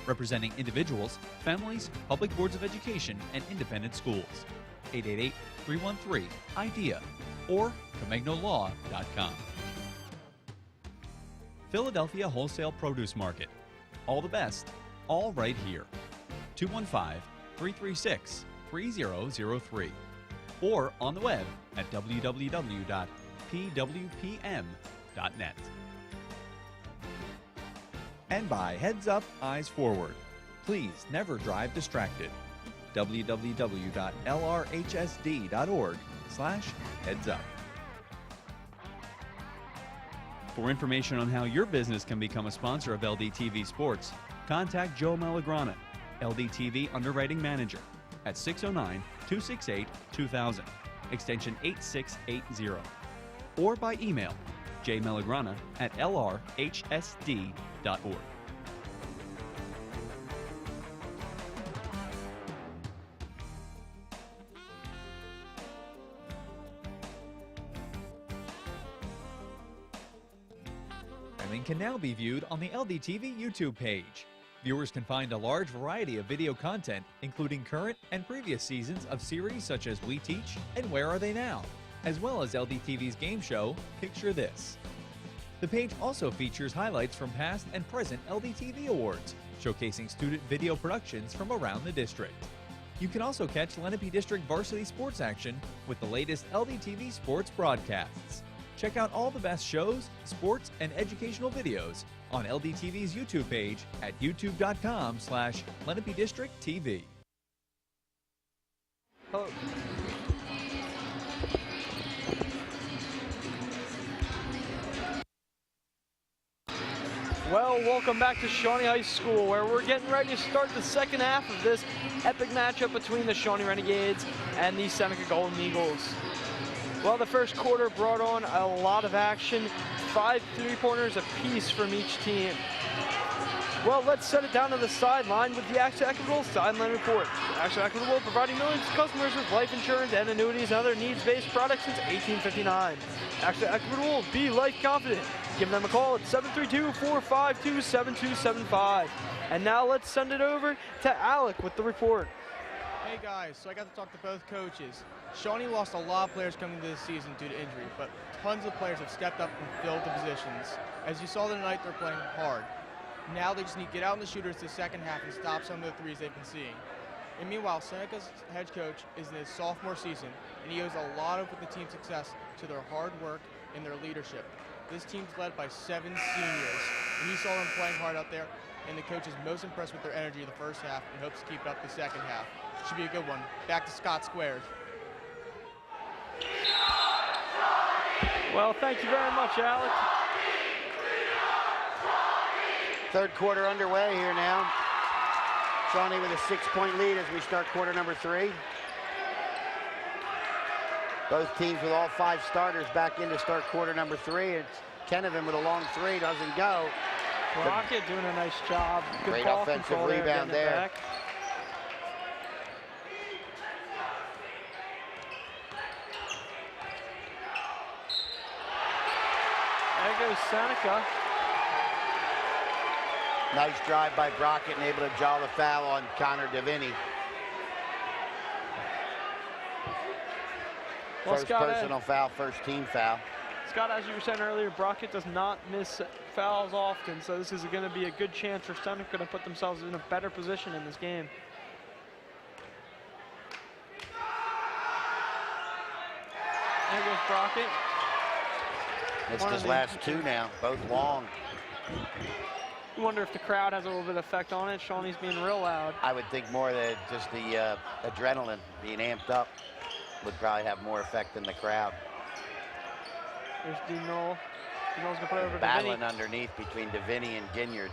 Speaker 2: representing individuals, families, public boards of education, and independent schools. 888-313-IDEA or ComegnoLaw.com. Philadelphia Wholesale Produce Market. All the best, all right here. 215-336-3003 or on the web at www.pwpm.net. And by Heads Up, Eyes Forward. Please never drive distracted. www.lrhsd.org/headsup. For information on how your business can become a sponsor of LDTV Sports, contact Joe Malagrana, LDTV Underwriting Manager, at 609-268-2000, extension 8680, or by email jmalagrana@lrhsd.org. Streaming can now be viewed on the LDTV YouTube page. Viewers can find a large variety of video content, including current and previous seasons of series such as We Teach and Where Are They Now, as well as LDTV's game show, Picture This. The page also features highlights from past and present LDTV awards, showcasing student video productions from around the district. You can also catch Lenape District varsity sports action with the latest LDTV sports broadcasts. Check out all the best shows, sports, and educational videos on LDTV's YouTube page at youtube.com/Lenape District TV.
Speaker 4: Oh. Well, welcome back to Shawnee High School, where we're getting ready to start the second half of this epic matchup between the Shawnee Renegades and the Seneca Golden Eagles. Well, the first quarter brought on a lot of action, 5 3-pointers apiece from each team. Well, let's set it down to the sideline with the Action Equitable Sideline Report. Action Equitable providing millions of customers with life insurance and annuities and other needs-based products since 1859. Action Equitable, be life confident. Give them a call at 732-452-7275. And now let's send it over to Alec with the report.
Speaker 1: Hey guys, so I got to talk to both coaches. Shawnee lost a lot of players coming into this season due to injury, but tons of players have stepped up and filled the positions. As you saw tonight, they're playing hard. Now they just need to get out in the shooters the second half and stop some of the threes they've been seeing. And meanwhile, Seneca's head coach is in his sophomore season, and he owes a lot of the team's success to their hard work and their leadership. This team's led by 7 seniors, and you saw them playing hard out there, and the coach is most impressed with their energy in the first half and hopes to keep it up the second half. Should be a good one. Back to Scott Squared.
Speaker 4: Well, thank you very much, Alec.
Speaker 5: Third quarter underway here now. Shawnee with a 6-point lead as we start quarter number 3. Both teams with all 5 starters back in to start quarter number 3. It's Kennevan with a long 3, doesn't go.
Speaker 4: Rocket doing a nice job. Good
Speaker 5: Great
Speaker 4: ball
Speaker 5: offensive
Speaker 4: control
Speaker 5: rebound
Speaker 4: there.
Speaker 5: there.
Speaker 4: There goes Seneca.
Speaker 5: Nice drive by Brockett and able to draw the foul on Connor DeVinny.
Speaker 4: Well,
Speaker 5: First
Speaker 4: Scott,
Speaker 5: personal foul, first team foul.
Speaker 4: Scott, as you were saying earlier, Brockett does not miss fouls often, so this is going to be a good chance for Seneca to put themselves in a better position in this game. There goes Brockett.
Speaker 5: Missed his last 2 now, both long.
Speaker 4: You wonder if the crowd has a little bit of effect on it. Shawnee's being real loud.
Speaker 5: I would think more that just the adrenaline being amped up would probably have more effect than the crowd.
Speaker 4: There's D-Null. D-Null's going to put it over to
Speaker 5: Battling
Speaker 4: DeVinny.
Speaker 5: underneath between DeVinny and Ginyard.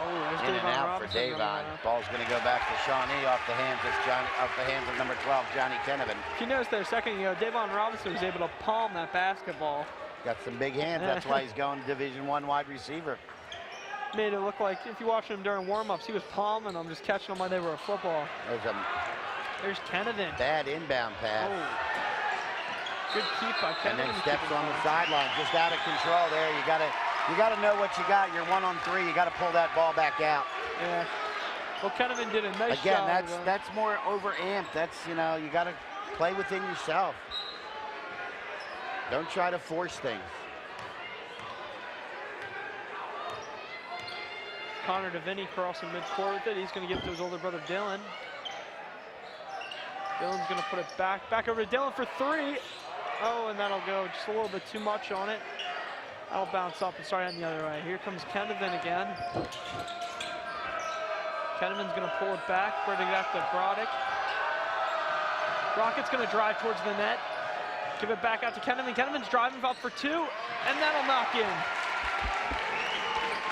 Speaker 4: Oh, there's
Speaker 5: In and
Speaker 4: Davon
Speaker 5: out for
Speaker 4: Robinson
Speaker 5: Davon.
Speaker 4: running around.
Speaker 5: Ball's going to go back to Shawnee off the hands of number 12, Johnny Kennevan.
Speaker 4: If you notice there a second ago, Davon Robinson was able to palm that basketball.
Speaker 5: Got some big hands. That's why he's going Division I wide receiver.
Speaker 4: Made it look like, if you watch him during warm-ups, he was palming them, just catching them like they were a football.
Speaker 5: There's
Speaker 4: There's Kennevan.
Speaker 5: bad inbound pass.
Speaker 4: Oh. Good keep by
Speaker 5: And
Speaker 4: Kennevan.
Speaker 5: then
Speaker 4: to
Speaker 5: steps
Speaker 4: keep it
Speaker 5: on the
Speaker 4: going.
Speaker 5: sideline, just out of control there. You gotta know what you got. You're 1-on-3. You gotta pull that ball back out.
Speaker 4: Yeah. Well, Kennevan did a nice
Speaker 5: Again,
Speaker 4: job.
Speaker 5: that's more overamped. That's, you gotta play within yourself. Don't try to force things.
Speaker 4: Connor DeVinny crossing midcourt with it. He's going to give it to his older brother, Dylan. Dylan's going to put it back over to Dylan for 3. Oh, and that'll go just a little bit too much on it. That'll bounce up and start heading the other way. Here comes Kennevan again. Kennevan's going to pull it back. Where they got to Broddick. Brockett's going to drive towards the net. Give it back out to Kennevan. Kennevan's driving up for 2, and that'll knock in.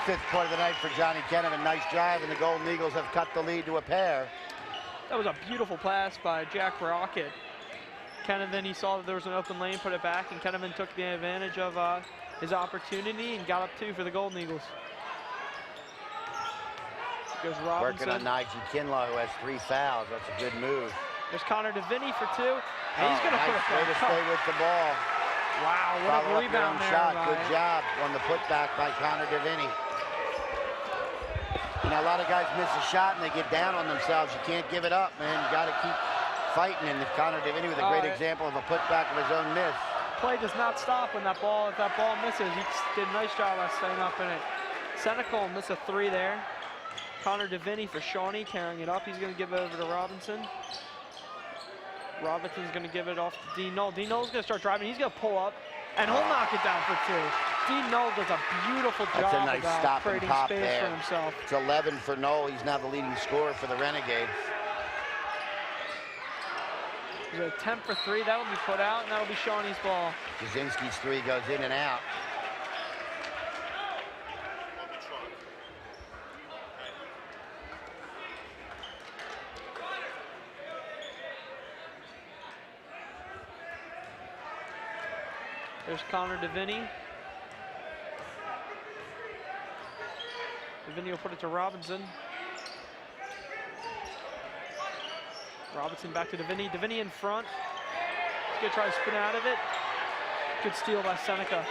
Speaker 5: 5th point of the night for Johnny Kennevan. Nice drive, and the Golden Eagles have cut the lead to a pair.
Speaker 4: That was a beautiful pass by Jack Brockett. Kennevan, he saw that there was an open lane, put it back, and Kennevan took the advantage of his opportunity and got up 2 for the Golden Eagles. Goes Robinson.
Speaker 5: Working on Nigel Kinlaw, who has 3 fouls. That's a good move.
Speaker 4: There's Connor DeVinny for 2, and he's going to put it
Speaker 5: nice way to
Speaker 4: back
Speaker 5: stay
Speaker 4: up.
Speaker 5: with the ball.
Speaker 4: Wow, what
Speaker 5: Follow
Speaker 4: a
Speaker 5: up your
Speaker 4: rebound
Speaker 5: own
Speaker 4: there
Speaker 5: shot.
Speaker 4: by
Speaker 5: Good job on the putback by Connor DeVinny. A lot of guys miss a shot and they get down on themselves. You can't give it up, man. You got to keep fighting. And Connor DeVinny with a great example of a putback of his own miss.
Speaker 4: Play does not stop when that ball, if that ball misses. He did a nice job of staying up in it. Seneca will miss a 3 there. Connor DeVinny for Shawnee carrying it up. He's going to give it over to Robinson. Robinson's going to give it off to D-Null. D-Null's going to start driving. He's going to pull up, and he'll knock it down for 2. D-Null does a beautiful job
Speaker 5: That's a nice
Speaker 4: about
Speaker 5: stop and
Speaker 4: creating
Speaker 5: pop
Speaker 4: space
Speaker 5: there.
Speaker 4: for himself.
Speaker 5: It's 11 for Knoll. He's now the leading scorer for the Renegades.
Speaker 4: There's a 10 for 3. That'll be put out, and that'll be Shawnee's ball.
Speaker 5: Jasinski's 3 goes in and out.
Speaker 4: There's Connor DeVinny. Deviney will put it to Robinson. Robinson back to Deviney. Deviney in front. He's gonna try to spin out of it. Good steal by Seneca.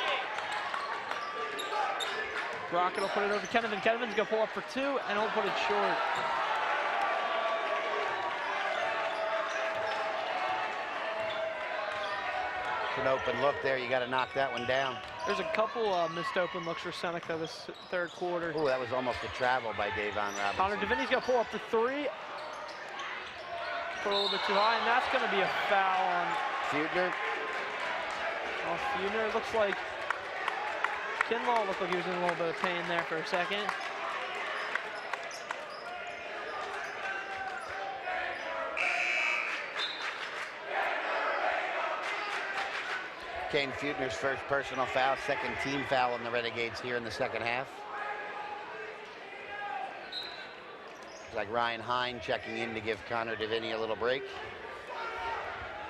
Speaker 4: Brockett will put it over to Kenevan. Kenevan's gonna pull up for 2, and he'll put it short.
Speaker 6: An open look there. You got to knock that one down.
Speaker 4: There's a couple missed open looks for Seneca this third quarter.
Speaker 6: Oh, that was almost a travel by Davon Robinson.
Speaker 4: Connor Deviney's gonna pull up for 3. Put a little bit too high, and that's gonna be a foul on
Speaker 6: Feudner.
Speaker 4: off Feudner. It looks like Kinlaw looked like he was in a little bit of pain there for a second.
Speaker 6: Kane Feudner's first personal foul, second team foul on the Renegades here in the second half. It's like Ryan Hine checking in to give Connor Deviney a little break.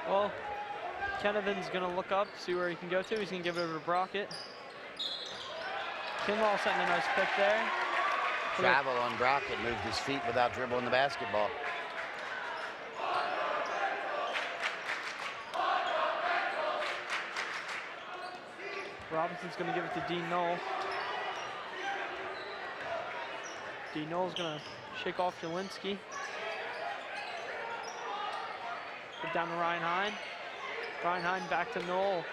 Speaker 4: Well, Kenevan's gonna look up, see where he can go to. He's gonna give it over to Brockett. Kinlaw setting a nice pick there.
Speaker 6: Travel on Brockett, moved his feet without dribbling the basketball.
Speaker 4: Robinson's gonna give it to Dean Knoll. Dean Knoll's gonna shake off Jelinski. Put down to Ryan Hine. Ryan Hine back to Knoll.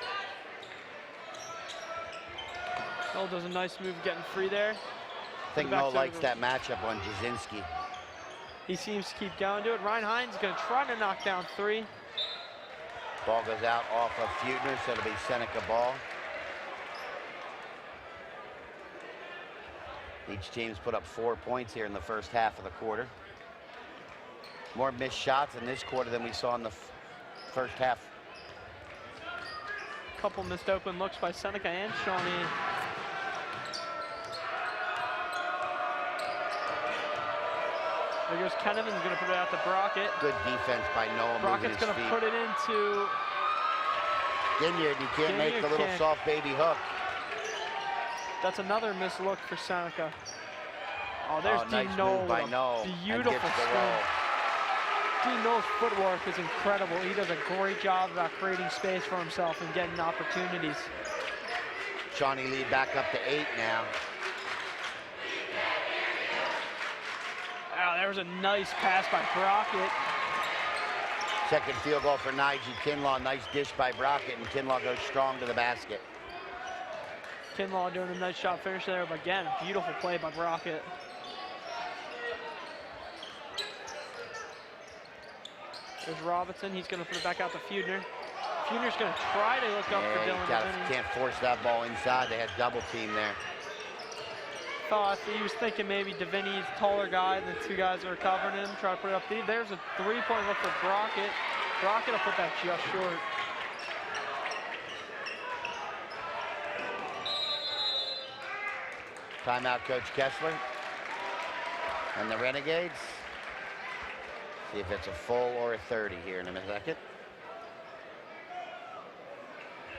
Speaker 4: Knoll does a nice move getting free there.
Speaker 6: I think Knoll likes that matchup on Jasinski.
Speaker 4: He seems to keep going to it. Ryan Hine's gonna try to knock down 3.
Speaker 6: Ball goes out off of Feudner, so it'll be Seneca ball. Each team's put up 4 points here in the first half of the quarter. More missed shots in this quarter than we saw in the first half.
Speaker 4: Couple missed open looks by Seneca and Shawnee. There goes Kenevan's gonna put it out to Brockett.
Speaker 6: Good defense by Noah.
Speaker 4: Brockett's gonna put it into
Speaker 6: Ginyard. You can't make the little soft baby hook.
Speaker 4: That's another missed look for Seneca. Oh, there's Dean
Speaker 6: nice
Speaker 4: Knoll
Speaker 6: move by
Speaker 4: with a
Speaker 6: Knoll.
Speaker 4: beautiful spin. Dean Knoll's footwork is incredible. He does a great job about creating space for himself and getting opportunities.
Speaker 6: Shawnee lead back up to 8 now.
Speaker 4: Oh, there was a nice pass by Brockett.
Speaker 6: Second field goal for Nigel Kinlaw. Nice dish by Brockett, and Kinlaw goes strong to the basket.
Speaker 4: Kinlaw doing a nice shot finish there, but again, beautiful play by Brockett. There's Robinson. He's going to put it back out to Feudner. Feudner's going to try to look up for Dylan Deviney.
Speaker 6: Can't force that ball inside. They had double team there.
Speaker 4: Thought he was thinking maybe Deviney's a taller guy than the 2 guys that are covering him. Try to put it up. There's a 3-point look for Brockett. Brockett will put that just short.
Speaker 6: Timeout, Coach Kessler. And the Renegades. See if it's a full or a 30 here in a second.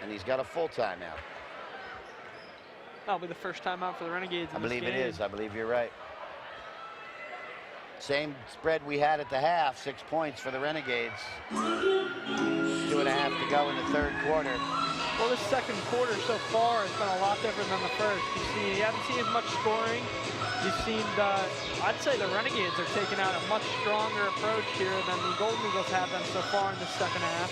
Speaker 6: And he's got a full timeout.
Speaker 4: That'll be the first timeout for the Renegades in
Speaker 6: I believe
Speaker 4: this game.
Speaker 6: it is. I believe you're right. Same spread we had at the half, 6 points for the Renegades. 2.5 to go in the third quarter.
Speaker 4: Well, this second quarter so far has been a lot different than the first. You haven't seen as much scoring. You've seen, I'd say the Renegades are taking out a much stronger approach here than the Golden Eagles have been so far in the second half.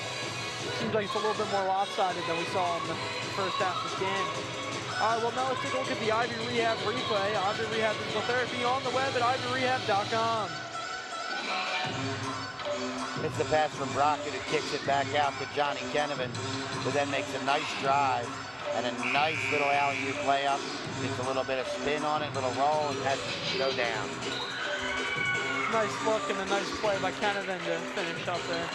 Speaker 4: It seems like it's a little bit more lopsided than we saw in the first half of this game. All right, well, now let's take a look at the Ivy Rehab replay. Ivy Rehab Physical Therapy on the web at ivyrehab.com.
Speaker 6: It's the pass from Brockett, who kicks it back out to Johnny Kenevan, who then makes a nice drive and a nice little alley-oop layup. Gets a little bit of spin on it, little roll, and has to go down.
Speaker 4: Nice look and a nice play by Kenevan to finish up there.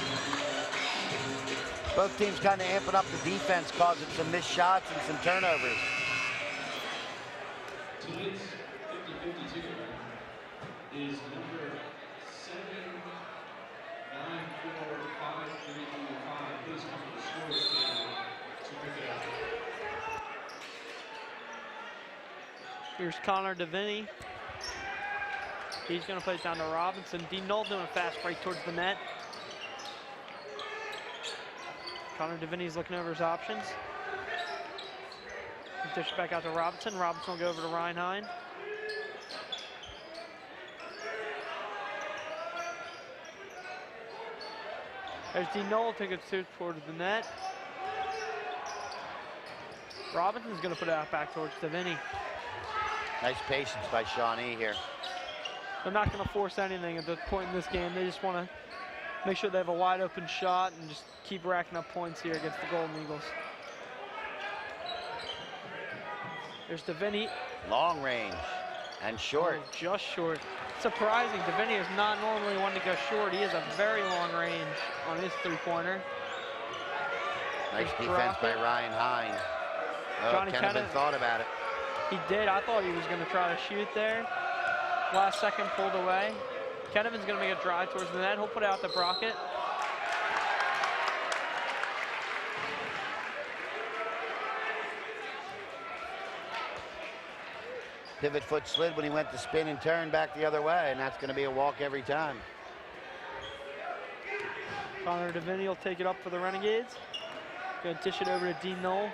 Speaker 6: Both teams kind of amping up the defense, causing some missed shots and some turnovers.
Speaker 7: Tonight's 50-52 is number 7945325. Please come to the scores table to pick it up.
Speaker 4: Here's Connor Deviney. He's going to play it down to Robinson. Dean Knoll doing a fast break towards the net. Connor DeVinny's looking over his options. Dish it back out to Robinson. Robinson will go over to Ryan Hine. There's Dean Knoll, take it towards the net. Robinson's going to put it out back towards DeVinny.
Speaker 6: Nice patience by Shawnee here.
Speaker 4: They're not going to force anything at this point in this game. They just want to make sure they have a wide open shot and just keep racking up points here against the Golden Eagles. There's DeVinny.
Speaker 6: Long range and short.
Speaker 4: Oh, just short. Surprising, DeVinny is not normally one to go short. He has a very long range on his three-pointer.
Speaker 6: Nice defense by Ryan Hine. Oh,
Speaker 4: Johnny
Speaker 6: Kenneman thought about it.
Speaker 4: He did. I thought he was going to try to shoot there. Last second pulled away. Kenneman's going to make a drive towards the net. He'll put it out to Brockett.
Speaker 6: Pivot foot slid when he went to spin and turn back the other way, and that's going to be a walk every time.
Speaker 4: Connor DeVinny will take it up for the Renegades. Going to dish it over to Dean Knoll.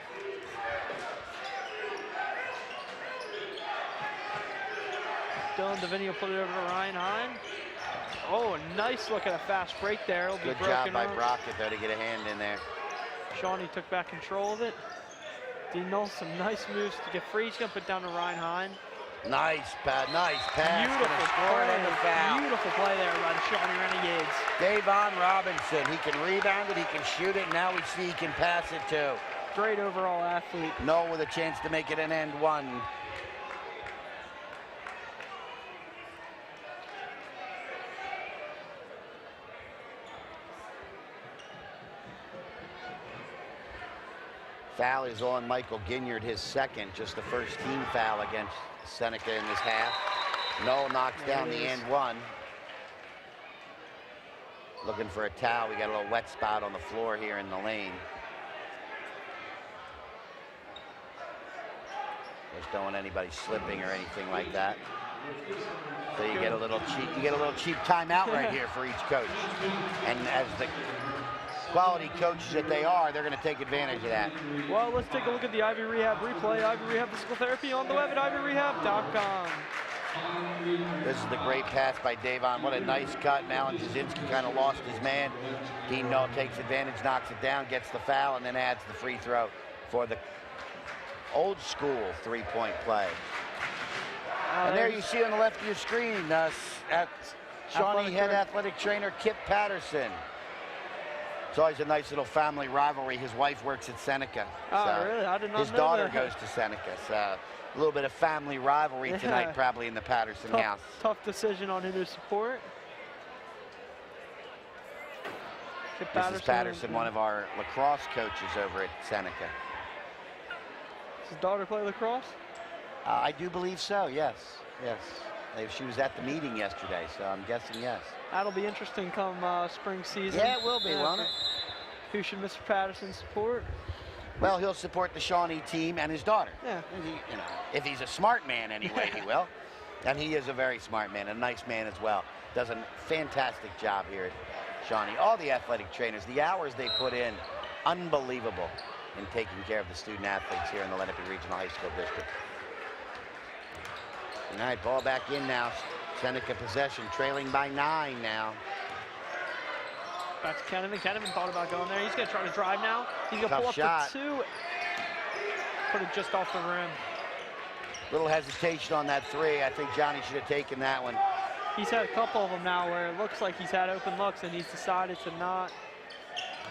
Speaker 4: Dylan DeVinny will put it over to Ryan Hine. Oh, a nice look at a fast break there. It'll be
Speaker 6: Good
Speaker 4: broken
Speaker 6: job by
Speaker 4: up.
Speaker 6: Brockett, though, to get a hand in there.
Speaker 4: Shawnee took back control of it. Dean Knoll, some nice moves to get free. He's going to put down to Ryan Hine.
Speaker 6: Nice pass.
Speaker 4: Beautiful play. Beautiful play there by the Shawnee Renegades.
Speaker 6: Davon Robinson, he can rebound it, he can shoot it, now we see he can pass it too.
Speaker 4: Great overall athlete.
Speaker 6: Knoll with a chance to make it an end one. Foul is on Michael Ginyard, his second, just the first team foul against Seneca in this half. Knoll knocks down the and one. Looking for a towel. We got a little wet spot on the floor here in the lane. Just don't want anybody slipping or anything like that. So you get a little cheap timeout right here for each coach. And as the quality coaches that they are, they're going to take advantage of that.
Speaker 4: Well, let's take a look at the Ivy Rehab replay. Ivy Rehab Physical Therapy on the web at ivyrehab.com.
Speaker 6: This is the great pass by Davon. What a nice cut. And Alan Jasinski kind of lost his man. Dean Knoll takes advantage, knocks it down, gets the foul, and then adds the free throw for the old school three-point play. And there you see on the left of your screen, at Shawnee head athletic trainer Kip Patterson. It's always a nice little family rivalry. His wife works at Seneca.
Speaker 4: Oh, really? I did not know
Speaker 6: his daughter
Speaker 4: that.
Speaker 6: goes to Seneca. So a little bit of family rivalry tonight, probably in the Patterson house.
Speaker 4: Tough decision on who to support.
Speaker 6: Mrs. Patterson, one of our lacrosse coaches over at Seneca.
Speaker 4: Does his daughter play lacrosse?
Speaker 6: I do believe so, yes. Yes. She was at the meeting yesterday, so I'm guessing yes.
Speaker 4: That'll be interesting come spring season.
Speaker 6: Yeah, it will be, won't it?
Speaker 4: Who should Mr. Patterson support?
Speaker 6: Well, he'll support the Shawnee team and his daughter.
Speaker 4: Yeah.
Speaker 6: You know, if he's a smart man anyway, he will. And he is a very smart man, a nice man as well. Does a fantastic job here at Shawnee. All the athletic trainers, the hours they put in, unbelievable in taking care of the student athletes here in the Lenape Regional High School District. All right, ball back in now. Seneca possession, trailing by 9 now.
Speaker 4: Back to Kenneman. Kenneman thought about going there. He's going to try to drive now. He's going to pull up
Speaker 6: shot.
Speaker 4: to 2. Put it just off the rim.
Speaker 6: Little hesitation on that 3. I think Johnny should have taken that one.
Speaker 4: He's had a couple of them now where it looks like he's had open looks and he's decided to not.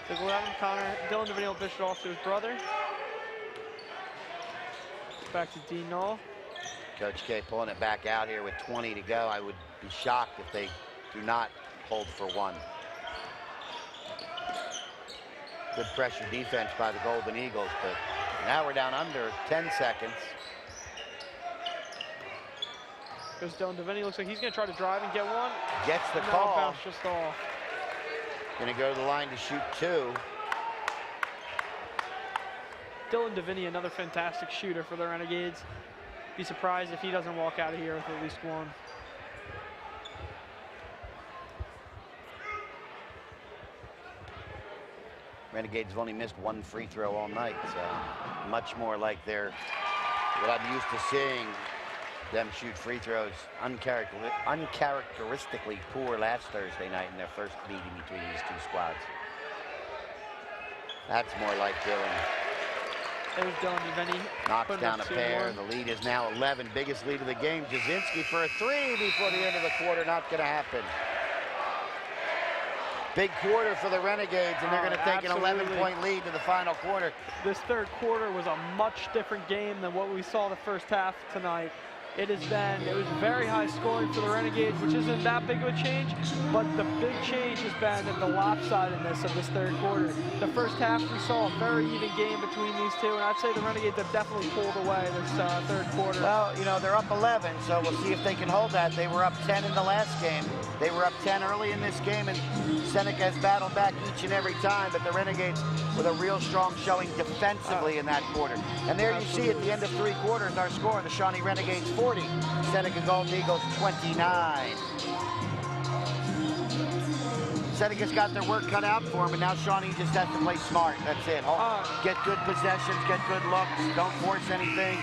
Speaker 4: The 11, Dylan DeVinny will dish it off to his brother. Back to Dean Knoll.
Speaker 6: Coach K pulling it back out here with 20 to go. I would be shocked if they do not hold for 1. Good pressure defense by the Golden Eagles, but now we're down under 10 seconds.
Speaker 4: Goes Dylan DeVinny. Looks like he's going to try to drive and get one.
Speaker 6: Gets the
Speaker 4: No,
Speaker 6: call.
Speaker 4: bounce just off.
Speaker 6: Going to go to the line to shoot 2.
Speaker 4: Dylan DeVinny, another fantastic shooter for the Renegades. Be surprised if he doesn't walk out of here with at least one.
Speaker 6: Renegades have only missed one free throw all night, so much more like what I'm used to seeing them shoot free throws. Uncharacteristically poor last Thursday night in their first meeting between these two squads. That's more like Dylan.
Speaker 4: There's Dylan Uveni.
Speaker 6: Knocks down a pair. The lead is now 11. Biggest lead of the game. Jasinski for a three before the end of the quarter. Not going to happen. Big quarter for the Renegades, and they're going to take an 11-point lead to the final quarter.
Speaker 4: This third quarter was a much different game than what we saw the first half tonight. It was very high scoring for the Renegades, which isn't that big of a change, but the big change has been in the lopsidedness of this third quarter. The first half, we saw a very even game between these two, and I'd say the Renegades have definitely pulled away this third quarter.
Speaker 6: Well, you know, they're up 11, so we'll see if they can hold that. They were up 10 in the last game. They were up 10 early in this game, and Seneca has battled back each and every time, but the Renegades with a real strong showing defensively in that quarter. And there you see at the end of three quarters our score, the Shawnee Renegades 40, Seneca Golden Eagles 29. Seneca's got their work cut out for them, and now Shawnee just has to play smart. That's it. Get good possessions, get good looks, don't force anything.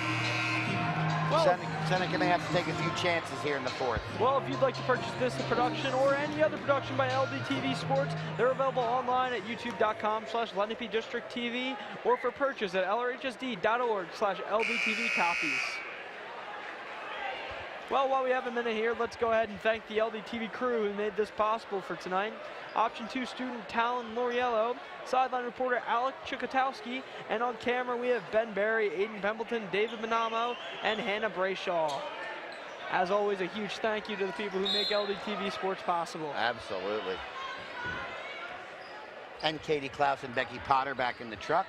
Speaker 6: Well, Seneca may have to take a few chances here in the fourth.
Speaker 4: Well, if you'd like to purchase this production or any other production by LDTV Sports, they're available online at youtube.com/LenipedistrictTV or for purchase at lrhsd.org/LDTV copies. Well, while we have a minute here, let's go ahead and thank the LDTV crew who made this possible for tonight. Option 2 student Talon Loriello, sideline reporter Alec Chikotowski, and on camera we have Ben Berry, Aiden Pembleton, David Manamo, and Hannah Brayshaw. As always, a huge thank you to the people who make LDTV Sports possible.
Speaker 6: Absolutely. And Katie Klaus and Becky Potter back in the truck,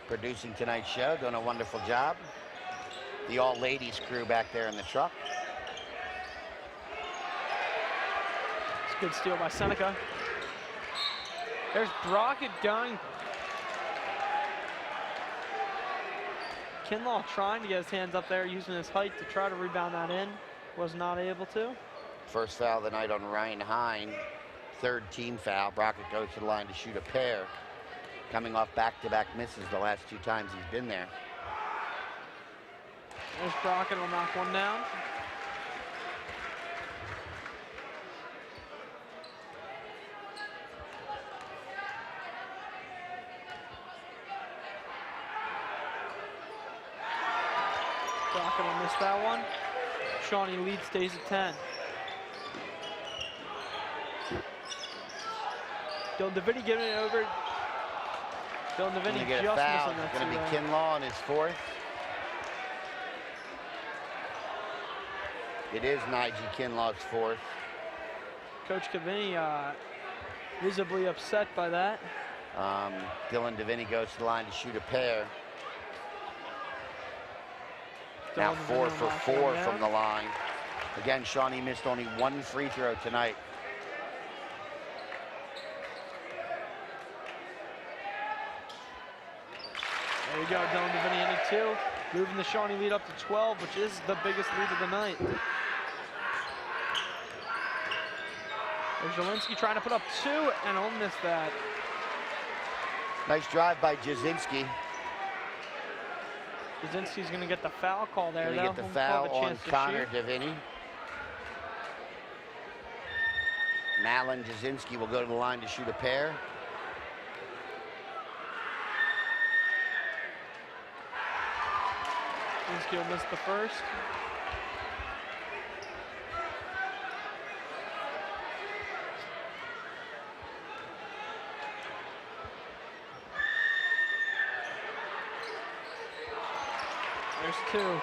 Speaker 6: producing tonight's show, doing a wonderful job. The all-ladies crew back there in the truck.
Speaker 4: It's a good steal by Seneca. There's Brockett going. Kinlaw trying to get his hands up there, using his height to try to rebound that in. Was not able to.
Speaker 6: First foul of the night on Ryan Hine. Third team foul. Brockett goes to the line to shoot a pair. Coming off back-to-back misses the last two times he's been there.
Speaker 4: There's Brockett, will knock one down. Brockett will miss that one. Shawnee lead stays at 10. Dylan Davini giving it over. Dylan Davini just missing that.
Speaker 6: It's going to be Kinlaw on his fourth. It is Nigel Kinlaw's fourth.
Speaker 4: Coach Cavini visibly upset by that.
Speaker 6: Dylan Davini goes to the line to shoot a pair. Now 4 for 4 from the line. Again, Shawnee missed only one free throw tonight.
Speaker 4: There you go, Dylan Davini hitting 2. Moving the Shawnee lead up to 12, which is the biggest lead of the night. There's Jelinski trying to put up 2 and he'll miss that.
Speaker 6: Nice drive by Jasinski.
Speaker 4: Jasinski's going to get the foul call there.
Speaker 6: Going to get the foul on Connor Davini. Malin Jasinski will go to the line to shoot a pair.
Speaker 4: Jasinski will miss the first. There's 2.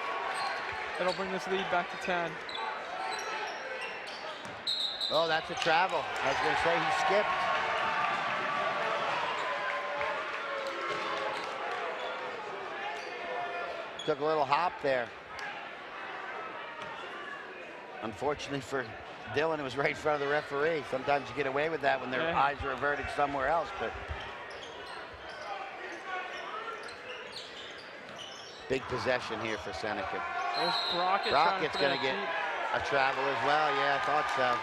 Speaker 4: That'll bring this lead back to 10.
Speaker 6: Oh, that's a travel. I was going to say he skipped. Took a little hop there. Unfortunately for Dylan, it was right in front of the referee. Sometimes you get away with that when their eyes are averted somewhere else, but Big possession here for Seneca.
Speaker 4: There's Brockett.
Speaker 6: Brockett's going to get a travel as well. Yeah, I thought so.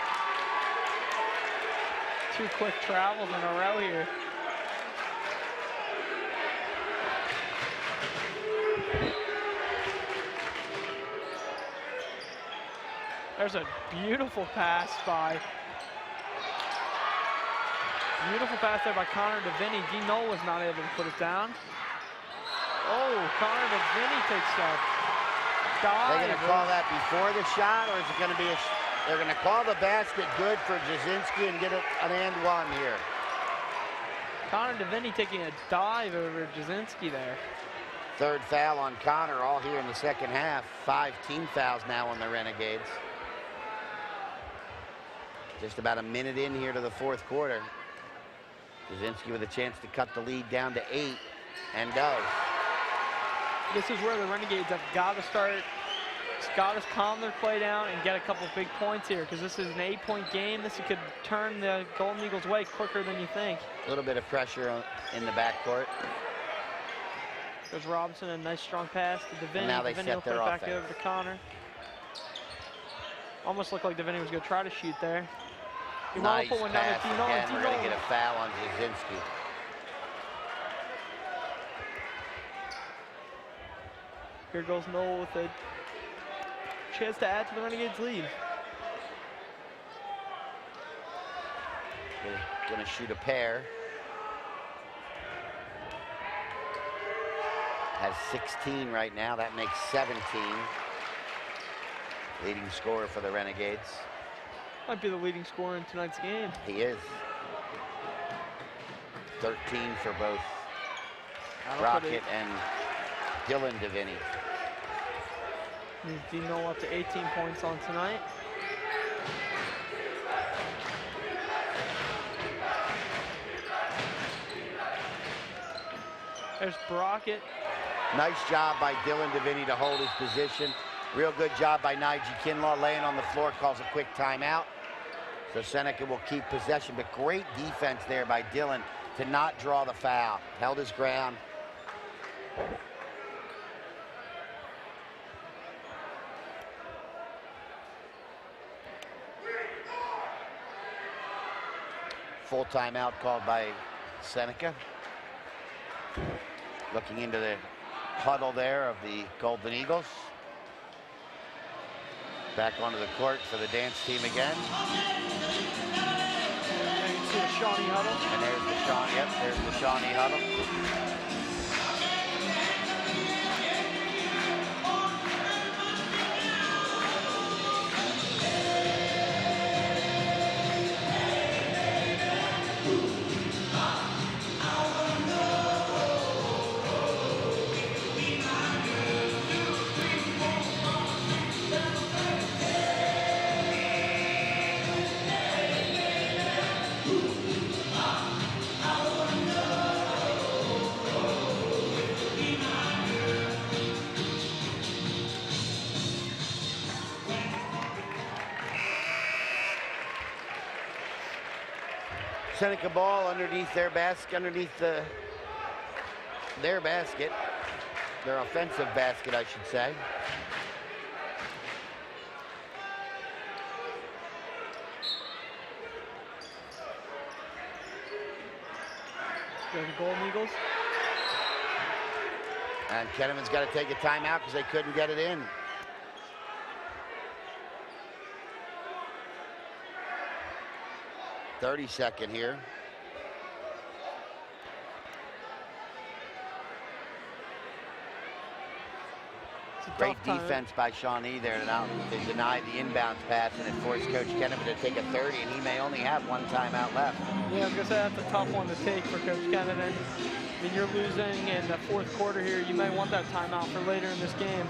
Speaker 4: 2 quick travels in a row here. There's a beautiful pass there by Connor DeVinny. D. Knoll was not able to put it down. Oh, Connor DeVinny takes a dive.
Speaker 6: They're going to call that before the shot, or is it going to be they're going to call the basket good for Jasinski and get an and one here.
Speaker 4: Connor DeVinny taking a dive over Jasinski there.
Speaker 6: 3rd foul on Connor, all here in the second half. 5 team fouls now on the Renegades. Just about a minute in here to the 4th quarter. Jasinski with a chance to cut the lead down to 8, and does.
Speaker 4: This is where the Renegades have got to start. It's got to calm their play down and get a couple big points here, because this is an 8-point game. This could turn the Golden Eagles' way quicker than you think.
Speaker 6: A little bit of pressure in the backcourt.
Speaker 4: There's Robinson, a nice strong pass to DeVinny.
Speaker 6: And now they
Speaker 4: DeVinny
Speaker 6: set
Speaker 4: will put
Speaker 6: their
Speaker 4: it back
Speaker 6: offense.
Speaker 4: over to Connor. Almost looked like DeVinny was going to try to shoot there. He
Speaker 6: Nice
Speaker 4: put one down
Speaker 6: pass
Speaker 4: to D. Knoll,
Speaker 6: again.
Speaker 4: D.
Speaker 6: We're going
Speaker 4: Knoll.
Speaker 6: to get a foul on Jasinski.
Speaker 4: Here goes Knoll with a chance to add to the Renegades' lead.
Speaker 6: They're going to shoot a pair. Has 16 right now. That makes 17. Leading scorer for the Renegades.
Speaker 4: Might be the leading scorer in tonight's game.
Speaker 6: He is. 13 for both Brockett and Dylan DeVinny.
Speaker 4: Moves D. Knoll up to 18 points on tonight. There's Brockett.
Speaker 6: Nice job by Dylan DeVinny to hold his position. Real good job by Nigel Kinlaw, laying on the floor, calls a quick timeout. So Seneca will keep possession, but great defense there by Dylan to not draw the foul. Held his ground. Full timeout called by Seneca. Looking into the huddle there of the Golden Eagles. Back onto the court for the dance team again.
Speaker 4: And you can see the Shawnee huddle.
Speaker 6: And there's the Shawnee, yep, there's the Shawnee huddle. Seneca ball underneath their basket, their basket, their offensive basket, I should say.
Speaker 4: Go the Golden Eagles.
Speaker 6: And Kenneman's got to take a timeout because they couldn't get it in. .30 here. Great defense by Shawnee there. Now they denied the inbounds pass, and it forced Coach Kenneman to take a 30, and he may only have one timeout left.
Speaker 4: Yeah, I was going to say that's a tough one to take for Coach Kenneman. I mean, you're losing in the 4th quarter here. You may want that timeout for later in this game.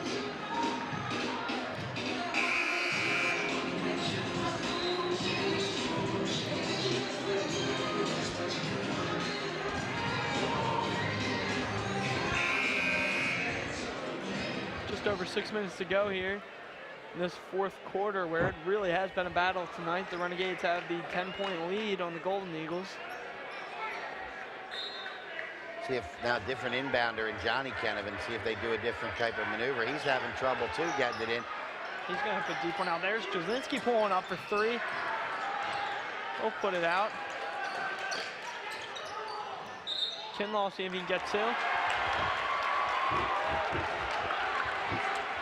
Speaker 4: Just over 6 minutes to go here in this 4th quarter, where it really has been a battle tonight. The Renegades have the 10-point lead on the Golden Eagles.
Speaker 6: See if now different inbounder and Johnny Kenovan, see if they do a different type of maneuver. He's having trouble too getting it in.
Speaker 4: He's going to have a deep one out. There's Jasinski pulling up for 3. He'll put it out. Kinlaw, see if he can get 2.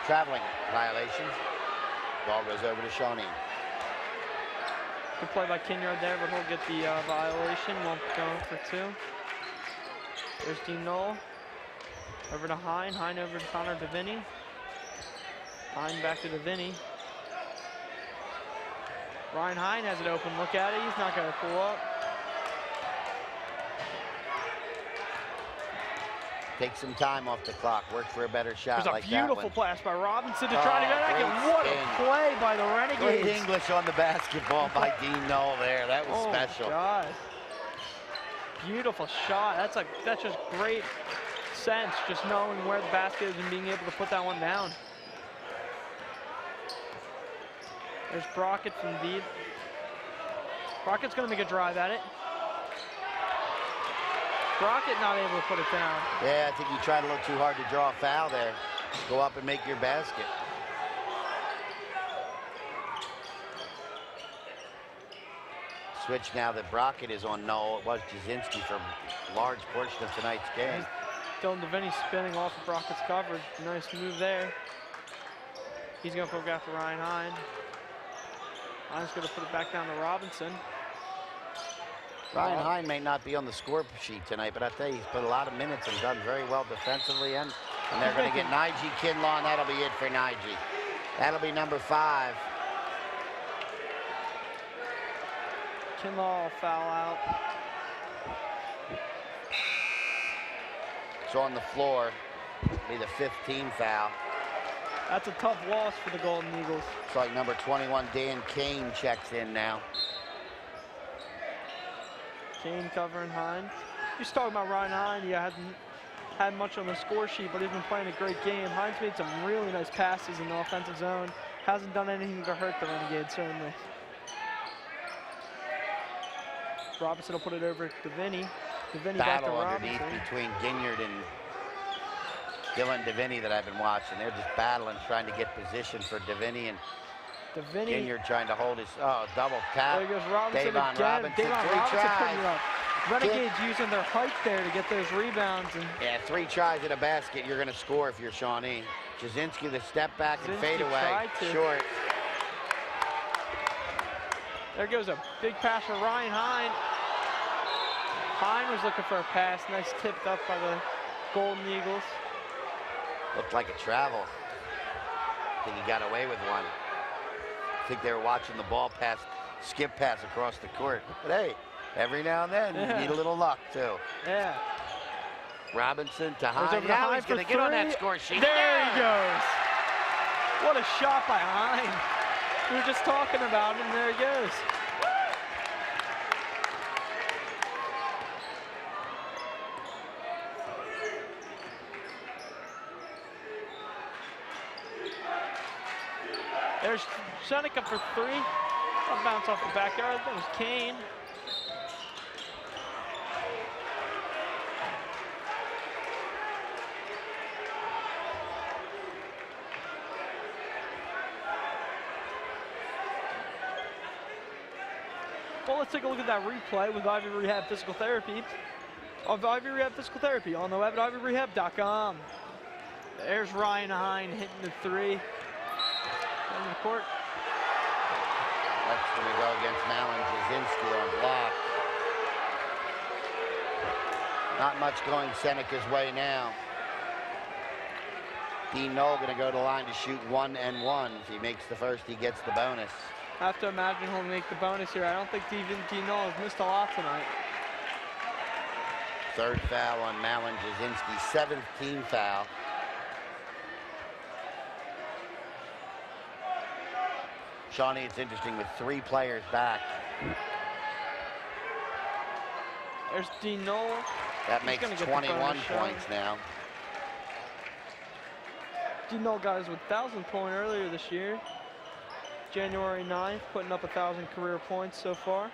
Speaker 6: Traveling violation. Ball goes over to Shawnee.
Speaker 4: Good play by Kinyard there, but he'll get the violation. Won't go for 2. There's Dean Knoll. Over to Hine. Hine over to Connor DeVinny. Hine back to DeVinny. Ryan Hine has it open. Look at it. He's not going to pull up.
Speaker 6: Take some time off the clock. Work for a better shot
Speaker 4: There's
Speaker 6: like
Speaker 4: a
Speaker 6: that
Speaker 4: beautiful
Speaker 6: one.
Speaker 4: pass by Robinson to try to get that.
Speaker 6: great
Speaker 4: And what
Speaker 6: spin.
Speaker 4: a play by the Renegades.
Speaker 6: Great English on the basketball by Dean Knoll there. That was special.
Speaker 4: Oh, God. Beautiful shot. That's just great sense, just knowing where the basket is and being able to put that one down. There's Brockett from deep. Brockett's going to make a drive at it. Brockett not able to put it down.
Speaker 6: Yeah, I think you tried a little too hard to draw a foul there. Go up and make your basket. Switch now that Brockett is on Knoll. It was Jasinski for a large portion of tonight's game.
Speaker 4: Dylan DeVinny spinning off of Brockett's coverage. Nice move there. He's going to poke after Ryan Hine. Hine's going to put it back down to Robinson.
Speaker 6: Ryan Hine may not be on the score sheet tonight, but I tell you, he's put a lot of minutes and done very well defensively. And they're going to get Nige Kinlaw, and that'll be it for Nige. That'll be number 5.
Speaker 4: Kinlaw will foul out.
Speaker 6: So on the floor, be the 5th team foul.
Speaker 4: That's a tough loss for the Golden Eagles.
Speaker 6: It's like number 21, Dan Kane, checks in now.
Speaker 4: Kane covering Hines. Just talking about Ryan Hine. Yeah, hasn't had much on the score sheet, but he's been playing a great game. Hines made some really nice passes in the offensive zone. Hasn't done anything to hurt the Renegades, certainly. Robinson will put it over to DeVinny. DeVinny back to
Speaker 6: Battle
Speaker 4: Robinson.
Speaker 6: underneath between Ginyard and Dylan DeVinny that I've been watching. They're just battling, trying to get position for DeVinny, and
Speaker 4: DeVinny.
Speaker 6: Ginyard trying to hold his, double tap.
Speaker 4: There goes Robinson
Speaker 6: Davon
Speaker 4: again.
Speaker 6: Robinson,
Speaker 4: Davon
Speaker 6: 3
Speaker 4: Robinson
Speaker 6: tries.
Speaker 4: putting it up. Renegades using their height there to get those rebounds. And
Speaker 6: Yeah, 3 tries at a basket, you're gonna score if you're Shawnee. Jasinski, the step back and
Speaker 4: Jasinski
Speaker 6: fade away,
Speaker 4: tried to.
Speaker 6: short.
Speaker 4: there goes a big pass for Ryan Hine. Hine was looking for a pass. Nice tipped up by the Golden Eagles.
Speaker 6: Looked like a travel. I think he got away with one. I think they were watching the ball pass, skip pass across the court. But hey, every now and then you need a little luck too.
Speaker 4: Yeah.
Speaker 6: Robinson to
Speaker 4: Goes
Speaker 6: Hine.
Speaker 4: over to
Speaker 6: Now
Speaker 4: Hine
Speaker 6: he's
Speaker 4: for
Speaker 6: going to get on that
Speaker 4: 3.
Speaker 6: score sheet.
Speaker 4: There he goes. What a shot by Hine. We were just talking about him. There he goes. There's Seneca for 3. I'll bounce off the backyard. That was Kane. Well, let's take a look at that replay with Ivy Rehab Physical Therapy. Of Ivy Rehab Physical Therapy on the web at ivyrehab.com. There's Ryan Hine hitting the 3. On the court.
Speaker 6: That's going to go against Malin Jasinski on block. Not much going Seneca's way now. Dean Knoll going to go to the line to shoot 1 and 1. If he makes the first, he gets the bonus.
Speaker 4: I have to imagine he'll make the bonus here. I don't think Dean Knoll has missed a lot tonight.
Speaker 6: 3rd foul on Malin Jasinski, 7th team foul. Shawnee, it's interesting with 3 players back.
Speaker 4: There's Dean Knoll.
Speaker 6: That
Speaker 4: He's
Speaker 6: makes
Speaker 4: gonna get the
Speaker 6: 21
Speaker 4: bonus shot.
Speaker 6: points now.
Speaker 4: Dean Knoll got his 1,000th point earlier this year. January 9th, putting up 1,000 career points so far.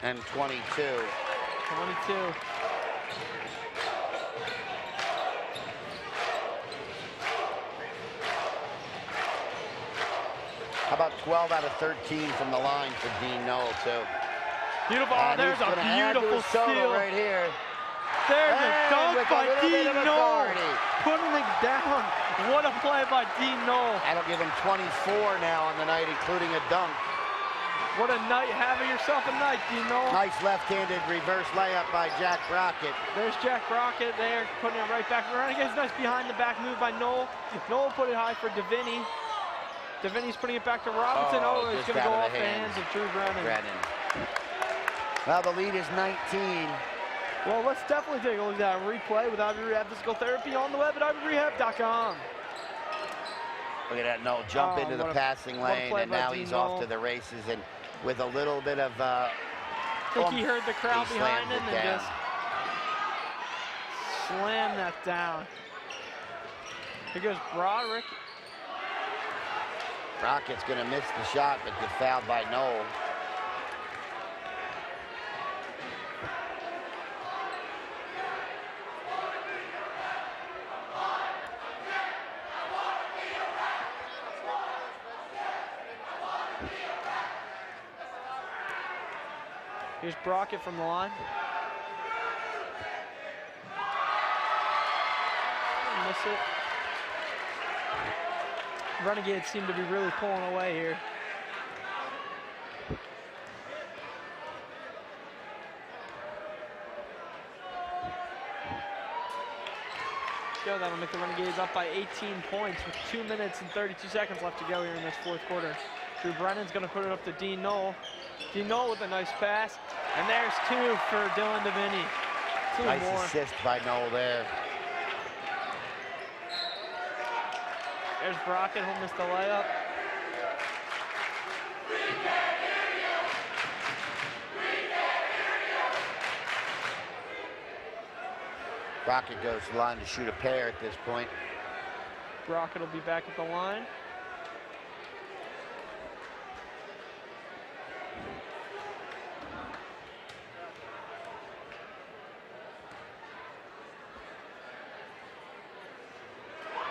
Speaker 6: And 22.
Speaker 4: 22.
Speaker 6: How about 12 out of 13 from the line for Dean Knoll, too?
Speaker 4: Beautiful. Oh,
Speaker 6: And
Speaker 4: there's
Speaker 6: he's
Speaker 4: a
Speaker 6: gonna add to
Speaker 4: beautiful
Speaker 6: his total
Speaker 4: steal.
Speaker 6: right here.
Speaker 4: There's
Speaker 6: And
Speaker 4: a dunk
Speaker 6: with a
Speaker 4: by
Speaker 6: little bit
Speaker 4: Dean
Speaker 6: of
Speaker 4: Knoll.
Speaker 6: authority.
Speaker 4: Putting it down. What a play by Dean Knoll.
Speaker 6: That'll give him 24 now on the night, including a dunk.
Speaker 4: What a night. Have yourself a night, Dean Knoll.
Speaker 6: Nice left-handed reverse layup by Jack Brockett.
Speaker 4: There's Jack Brockett there, putting it right back. Renegades, nice behind the back move by Knoll. Knoll put it high for Deviney. Deviney's putting it back to Robinson.
Speaker 6: Oh,
Speaker 4: It's
Speaker 6: just
Speaker 4: going to go
Speaker 6: out of
Speaker 4: off
Speaker 6: the
Speaker 4: the hands of Drew Brennan.
Speaker 6: Well, the lead is 19.
Speaker 4: Well, let's definitely take a look at that replay with Ivy Rehab Physical Therapy on the web at IvyRehab.com.
Speaker 6: Look at that, Knoll jump
Speaker 4: Oh,
Speaker 6: into the
Speaker 4: what a-
Speaker 6: passing
Speaker 4: what a
Speaker 6: lane,
Speaker 4: play
Speaker 6: and
Speaker 4: by
Speaker 6: now
Speaker 4: Dean
Speaker 6: he's
Speaker 4: Knoll.
Speaker 6: off to the races, and with a little bit of
Speaker 4: I think he heard the crowd
Speaker 6: he
Speaker 4: behind
Speaker 6: slams
Speaker 4: him
Speaker 6: it
Speaker 4: and
Speaker 6: down.
Speaker 4: just slammed that down. Here goes Broderick.
Speaker 6: Brockett's going to miss the shot, but gets fouled by Knoll.
Speaker 4: Here's Brockett from the line. Miss it. Renegades seem to be really pulling away here. Go, that'll make the Renegades up by 18 points with 2 minutes and 32 seconds left to go here in this fourth quarter. Drew Brennan's gonna put it up to Dean Knoll. Dean Knoll with a nice pass. And there's two for Dylan Deviney. Two
Speaker 6: Nice
Speaker 4: more.
Speaker 6: assist by Knoll there.
Speaker 4: There's Brockett, he'll miss the layup.
Speaker 6: Brockett goes to the line to shoot a pair at this point.
Speaker 4: Brockett will be back at the line.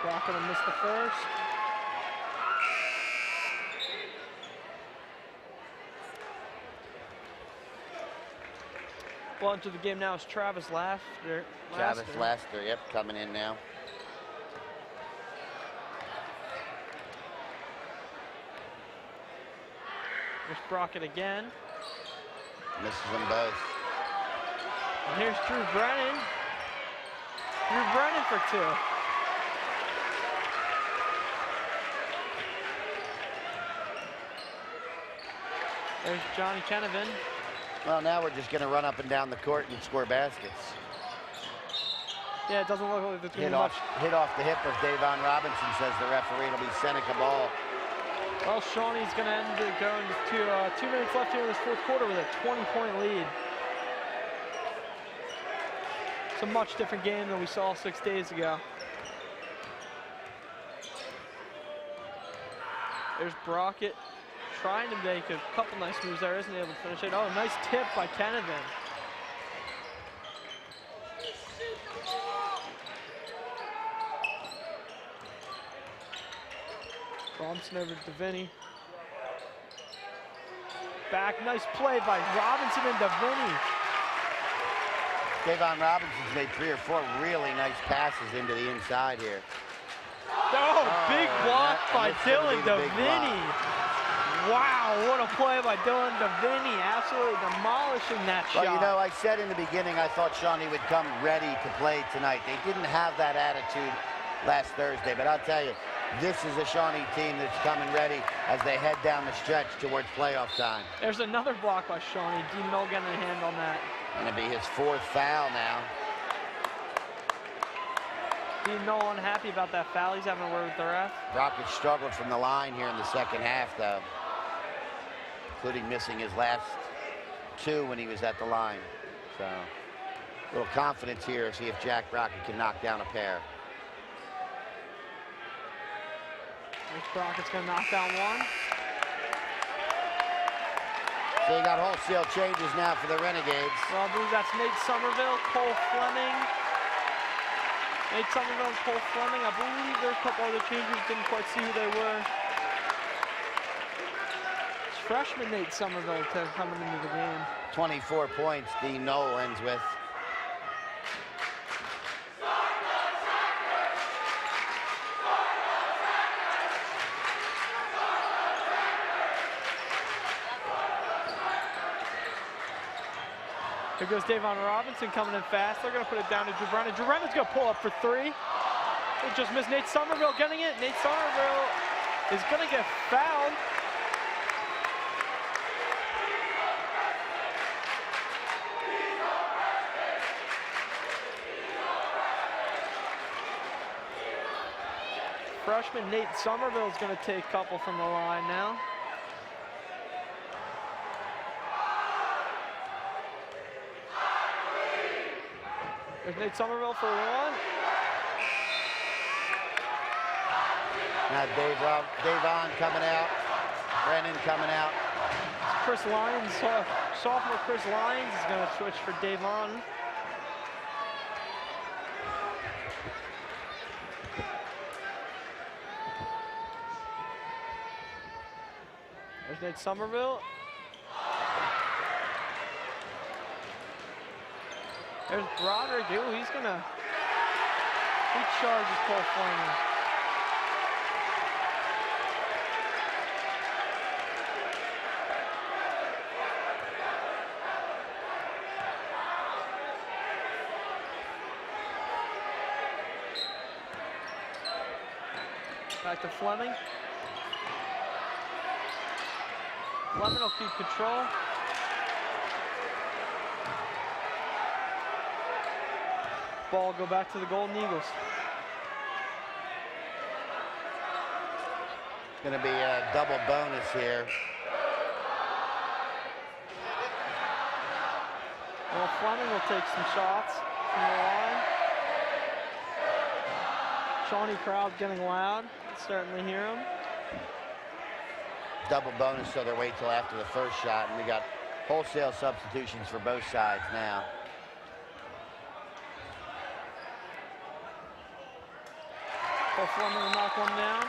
Speaker 4: Brockett will miss the first. Well, into the game now is Travis Laster.
Speaker 6: Travis Laster, yep, coming in now.
Speaker 4: There's Brockett again.
Speaker 6: Misses them both.
Speaker 4: And here's Drew Brennan. Drew Brennan for two. There's Johnny Kennevan.
Speaker 6: Well, now we're just going to run up and down the court and score baskets.
Speaker 4: Yeah, it doesn't look like there's going to be
Speaker 6: Hit off the hip of Davon Robinson, says the referee. It'll be Seneca ball.
Speaker 4: Well, Shawnee's going to end it going to 2 minutes left here in this fourth quarter with a 20-point lead. It's a much different game than we saw 6 days ago. There's Brockett trying to make a couple nice moves there, isn't able to finish it. Oh, nice tip by Kennevan. Robinson over to Deviney. Back, nice play by Robinson and Deviney.
Speaker 6: Davon Robinson's made 3 or 4 really nice passes into the inside here.
Speaker 4: Oh, big block by
Speaker 6: this is gonna
Speaker 4: Dylan
Speaker 6: be the big
Speaker 4: Deviney. Wow, what a play by Dylan Deviney. Absolutely demolishing that shot.
Speaker 6: Well, you know, I said in the beginning I thought Shawnee would come ready to play tonight. They didn't have that attitude last Thursday, but I'll tell you, this is a Shawnee team that's coming ready as they head down the stretch towards playoff time.
Speaker 4: There's another block by Shawnee. Dean Knoll getting a hand on that.
Speaker 6: Gonna be his 4th foul now.
Speaker 4: Dean Knoll unhappy about that foul. He's having a word with the ref.
Speaker 6: Brockett struggled from the line here in the second half, though, including missing his last 2 when he was at the line. So, a little confidence here, see if Jack Brockett can knock down a pair.
Speaker 4: There's Brockett's gonna knock down one.
Speaker 6: So you got wholesale changes now for the Renegades.
Speaker 4: Well, I believe that's Nate Somerville, Cole Fleming. Nate Somerville and Cole Fleming. I believe there's a couple other changes. Didn't quite see who they were. freshman Nate Somerville coming into the game.
Speaker 6: 24 points Dean Knoll ends with.
Speaker 4: Here goes Davon Robinson coming in fast. They're going to put it down to Drew Brennan. Drew Brennan's going to pull up for three. They just missed Nate Somerville getting it. Nate Somerville is going to get fouled. Freshman Nate Somerville is going to take a couple from the line now. There's Nate Somerville for one.
Speaker 6: Now Davon coming out. Brennan coming out.
Speaker 4: Chris Lyons, sophomore Chris Lyons is going to switch for Davon. There's Nate Somerville. There's Broderick. Ooh, he charges Cole Fleming. Back to Fleming. Fleming will keep control. Ball go back to the Golden Eagles.
Speaker 6: It's going to be a double bonus here.
Speaker 4: Well, Fleming will take some shots from the line. Shawnee crowd getting loud. Certainly hear them.
Speaker 6: Double bonus, so they wait till after the first shot, and we got wholesale substitutions for both sides now.
Speaker 4: Cole Fleming will knock one down.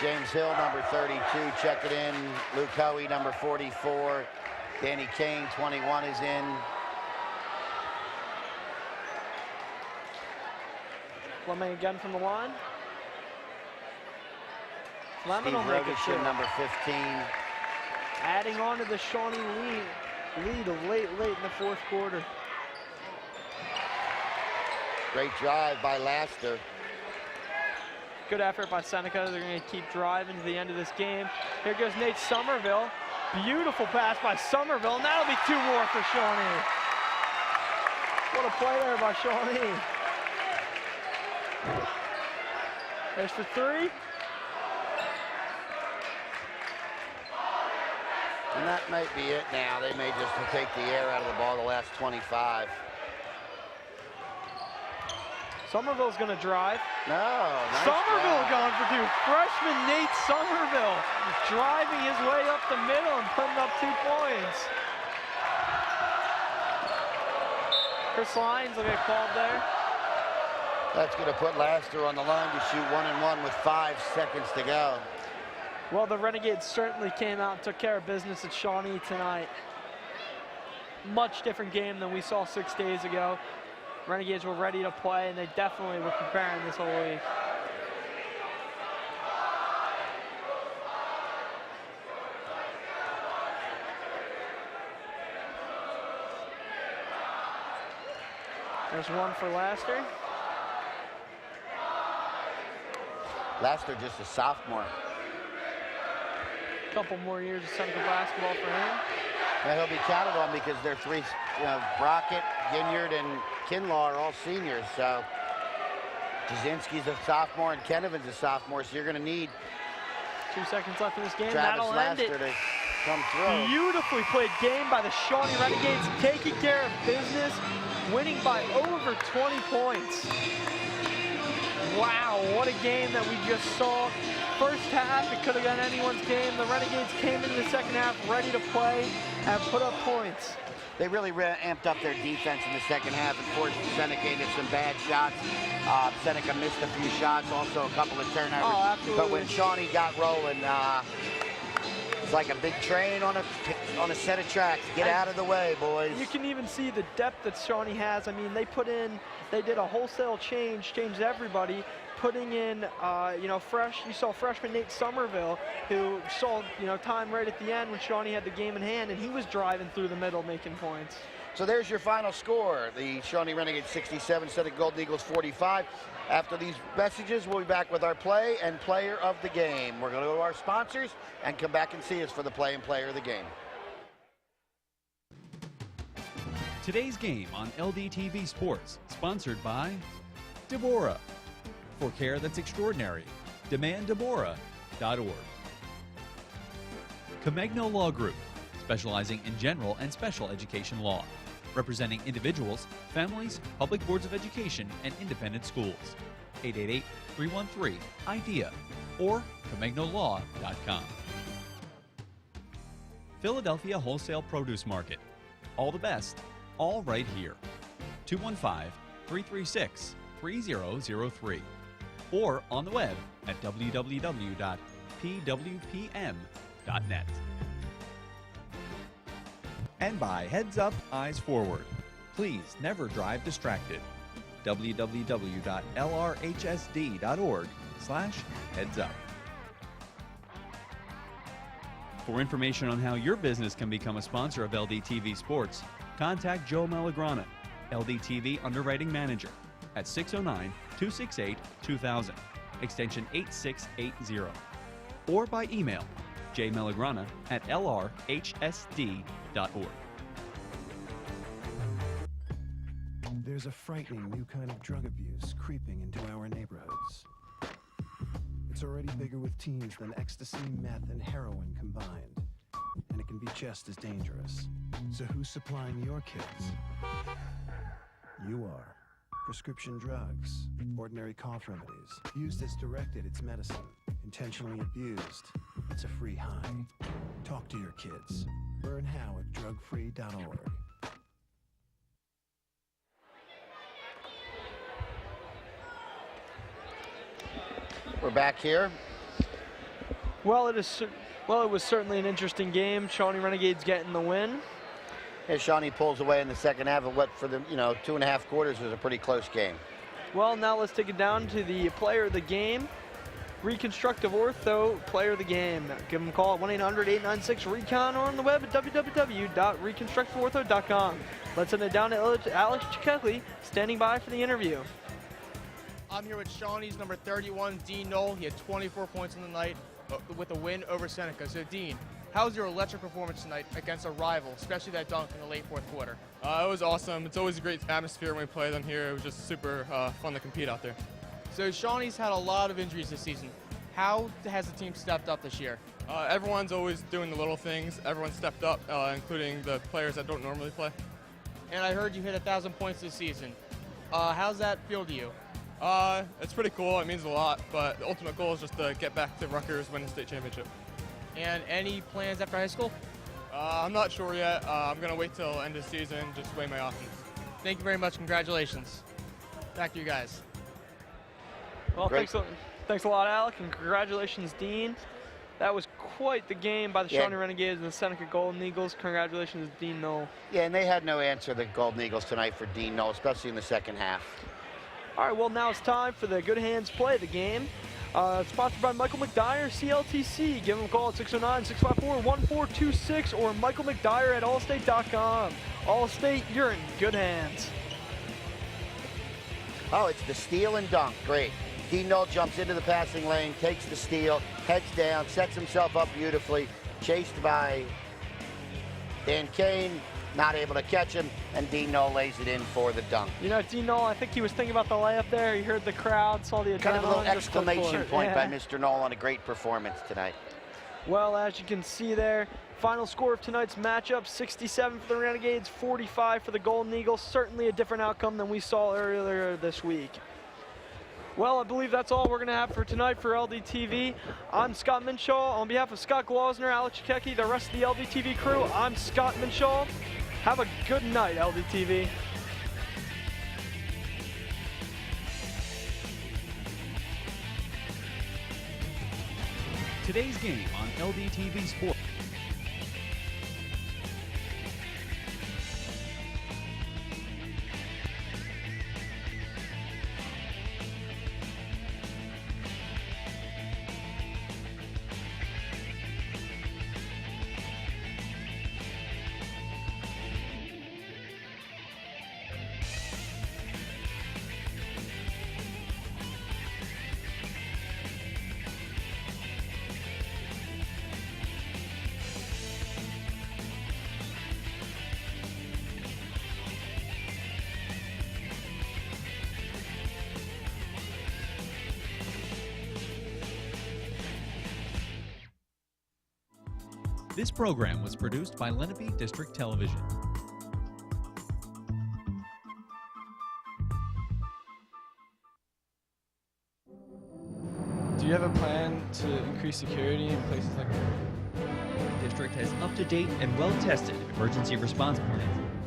Speaker 6: James Hill, number 32, check it in. Luke Hoey, number 44. Danny Kane, 21, is in.
Speaker 4: Fleming again from the line. Fleming
Speaker 6: Steve
Speaker 4: will make it
Speaker 6: Rogerson,
Speaker 4: two.
Speaker 6: number 15.
Speaker 4: Adding on to the Shawnee lead of late in the fourth quarter.
Speaker 6: Great drive by Laster.
Speaker 4: Good effort by Seneca. They're going to keep driving to the end of this game. Here goes Nate Somerville. Beautiful pass by Somerville, and that'll be two more for Shawnee. What a play there by Shawnee. There's for three.
Speaker 6: And that might be it now. They may just take the air out of the ball the last 25.
Speaker 4: Somerville's going to drive.
Speaker 6: No, nice
Speaker 4: Somerville
Speaker 6: job.
Speaker 4: going for two. Freshman Nate Somerville driving his way up the middle and putting up 2 points. Chris Lyons will get called there.
Speaker 6: That's going to put Laster on the line to shoot 1-and-1 with 5 seconds to go.
Speaker 4: Well, the Renegades certainly came out and took care of business at Shawnee tonight. Much different game than we saw 6 days ago. Renegades were ready to play, and they definitely were preparing this whole week. There's one for Laster.
Speaker 6: Laster just a sophomore.
Speaker 4: Couple more years of Seneca basketball for him.
Speaker 6: And he'll be counted on because they're three, Brockett, Ginyard, and Kinlaw are all seniors. So Jasinski's a sophomore and Kenovin's a sophomore. So you're going to need
Speaker 4: 2 seconds left in this game.
Speaker 6: Travis
Speaker 4: That'll end
Speaker 6: Laster
Speaker 4: it.
Speaker 6: to come through.
Speaker 4: Beautifully played game by the Shawnee Renegades, taking care of business, winning by over 20 points. Wow, what a game that we just saw. First half, it could have been anyone's game. The Renegades came into the second half ready to play and put up points.
Speaker 6: They really amped up their defense in the second half and forced Seneca into some bad shots. Seneca missed a few shots, also a couple of turnovers.
Speaker 4: Oh, absolutely.
Speaker 6: But when Shawnee got rolling, it's like a big train on a set of tracks. Get out of the way, boys.
Speaker 4: You can even see the depth that Shawnee has. I mean, they did a wholesale changed everybody, putting in, you saw freshman Nate Somerville, who saw, time right at the end when Shawnee had the game in hand, and he was driving through the middle, making points.
Speaker 6: So there's your final score. The Shawnee Renegades 67, Seneca Golden Eagles 45. After these messages, we'll be back with our play and player of the game. We're going to go to our sponsors and come back and see us for the play and player of the game.
Speaker 8: Today's game on LDTV Sports, sponsored by
Speaker 2: Deborah. For care that's extraordinary, demanddeborah.org. Comegno Law Group, specializing in general and special education law, representing individuals, families, public boards of education, and independent schools. 888-313-IDEA or ComegnoLaw.com. Philadelphia Wholesale Produce Market. All the best, all right here. 215-336-3003 or on the web at www.pwpm.net. And by Heads Up, Eyes Forward. Please never drive distracted. www.lrhsd.org/headsup.
Speaker 8: For information on how your business can become a sponsor of LDTV Sports, contact Joe Malagrana, LDTV Underwriting Manager, at 609-268-2000, extension 8680, or by email jmalagrana@lrhsd.org.
Speaker 9: There's a frightening new kind of drug abuse creeping into our neighborhoods. It's already bigger with teens than ecstasy, meth, and heroin combined. And it can be just as dangerous. So who's supplying your kids? You are. Prescription drugs, ordinary cough remedies. Used as directed, it's medicine. Intentionally abused, it's a free high. Talk to your kids. Learn how at drugfree.org.
Speaker 6: We're back here.
Speaker 4: Well, it was certainly an interesting game. Shawnee Renegades getting the win.
Speaker 6: Yeah, Shawnee pulls away in the second half of what for the 2.5 quarters was a pretty close game.
Speaker 4: Well, now let's take it down to the player of the game. Reconstructive Ortho player of the game. Give them a call at 1-800-896-RECON or on the web at www.reconstructiveortho.com. Let's send it down to Alex Chikeli, standing by for the interview.
Speaker 1: I'm here with Shawnee's number 31, Dean Knoll. He had 24 points on the night with a win over Seneca. So, Dean, how was your electric performance tonight against a rival, especially that dunk in the late fourth quarter?
Speaker 10: It was awesome. It's always a great atmosphere when we play them here. It was just super fun to compete out there.
Speaker 1: So Shawnee's had a lot of injuries this season. How has the team stepped up this year?
Speaker 10: Everyone's always doing the little things. Everyone stepped up, including the players that don't normally play.
Speaker 1: And I heard you hit 1,000 points this season. How's that feel to you?
Speaker 10: It's pretty cool. It means a lot, but the ultimate goal is just to get back to Rutgers, win the state championship.
Speaker 1: And any plans after high school?
Speaker 10: I'm not sure yet. I'm going to wait till end of season, just weigh my options.
Speaker 1: Thank you very much. Congratulations. Back to you guys.
Speaker 4: Well, thanks a lot, Alec, and congratulations, Dean. That was quite the game by the Shawnee Renegades and the Seneca Golden Eagles. Congratulations, Dean Knoll.
Speaker 6: Yeah, and they had no answer, the Golden Eagles, tonight for Dean Knoll, especially in the second half.
Speaker 4: All right, well, now it's time for the Good Hands play of the game. Sponsored by Michael McDyer, CLTC. Give them a call at 609-654-1426 or michaelmcdyer@allstate.com. Allstate, you're in good hands.
Speaker 6: Oh, it's the steal and dunk. Great. Dean Knoll jumps into the passing lane, takes the steal, heads down, sets himself up beautifully, chased by Dan Kane, not able to catch him, and Dean Knoll lays it in for the dunk.
Speaker 4: You know, Dean Knoll, I think he was thinking about the layup there. He heard the crowd, saw the adrenaline.
Speaker 6: Kind of a little exclamation point by Mr. Knoll on a great performance tonight.
Speaker 4: Well, as you can see there, final score of tonight's matchup, 67 for the Renegades, 45 for the Golden Eagles. Certainly a different outcome than we saw earlier this week. Well, I believe that's all we're going to have for tonight for LDTV. I'm Scott Minshaw. On behalf of Scott Glosner, Alex Chikecki, the rest of the LDTV crew, I'm Scott Minshaw. Have a good night, LDTV.
Speaker 8: Today's game on LDTV Sports. This program was produced by Lenape District Television.
Speaker 11: Do you have a plan to increase security in places like that?
Speaker 8: The district has up-to-date and well-tested emergency response plans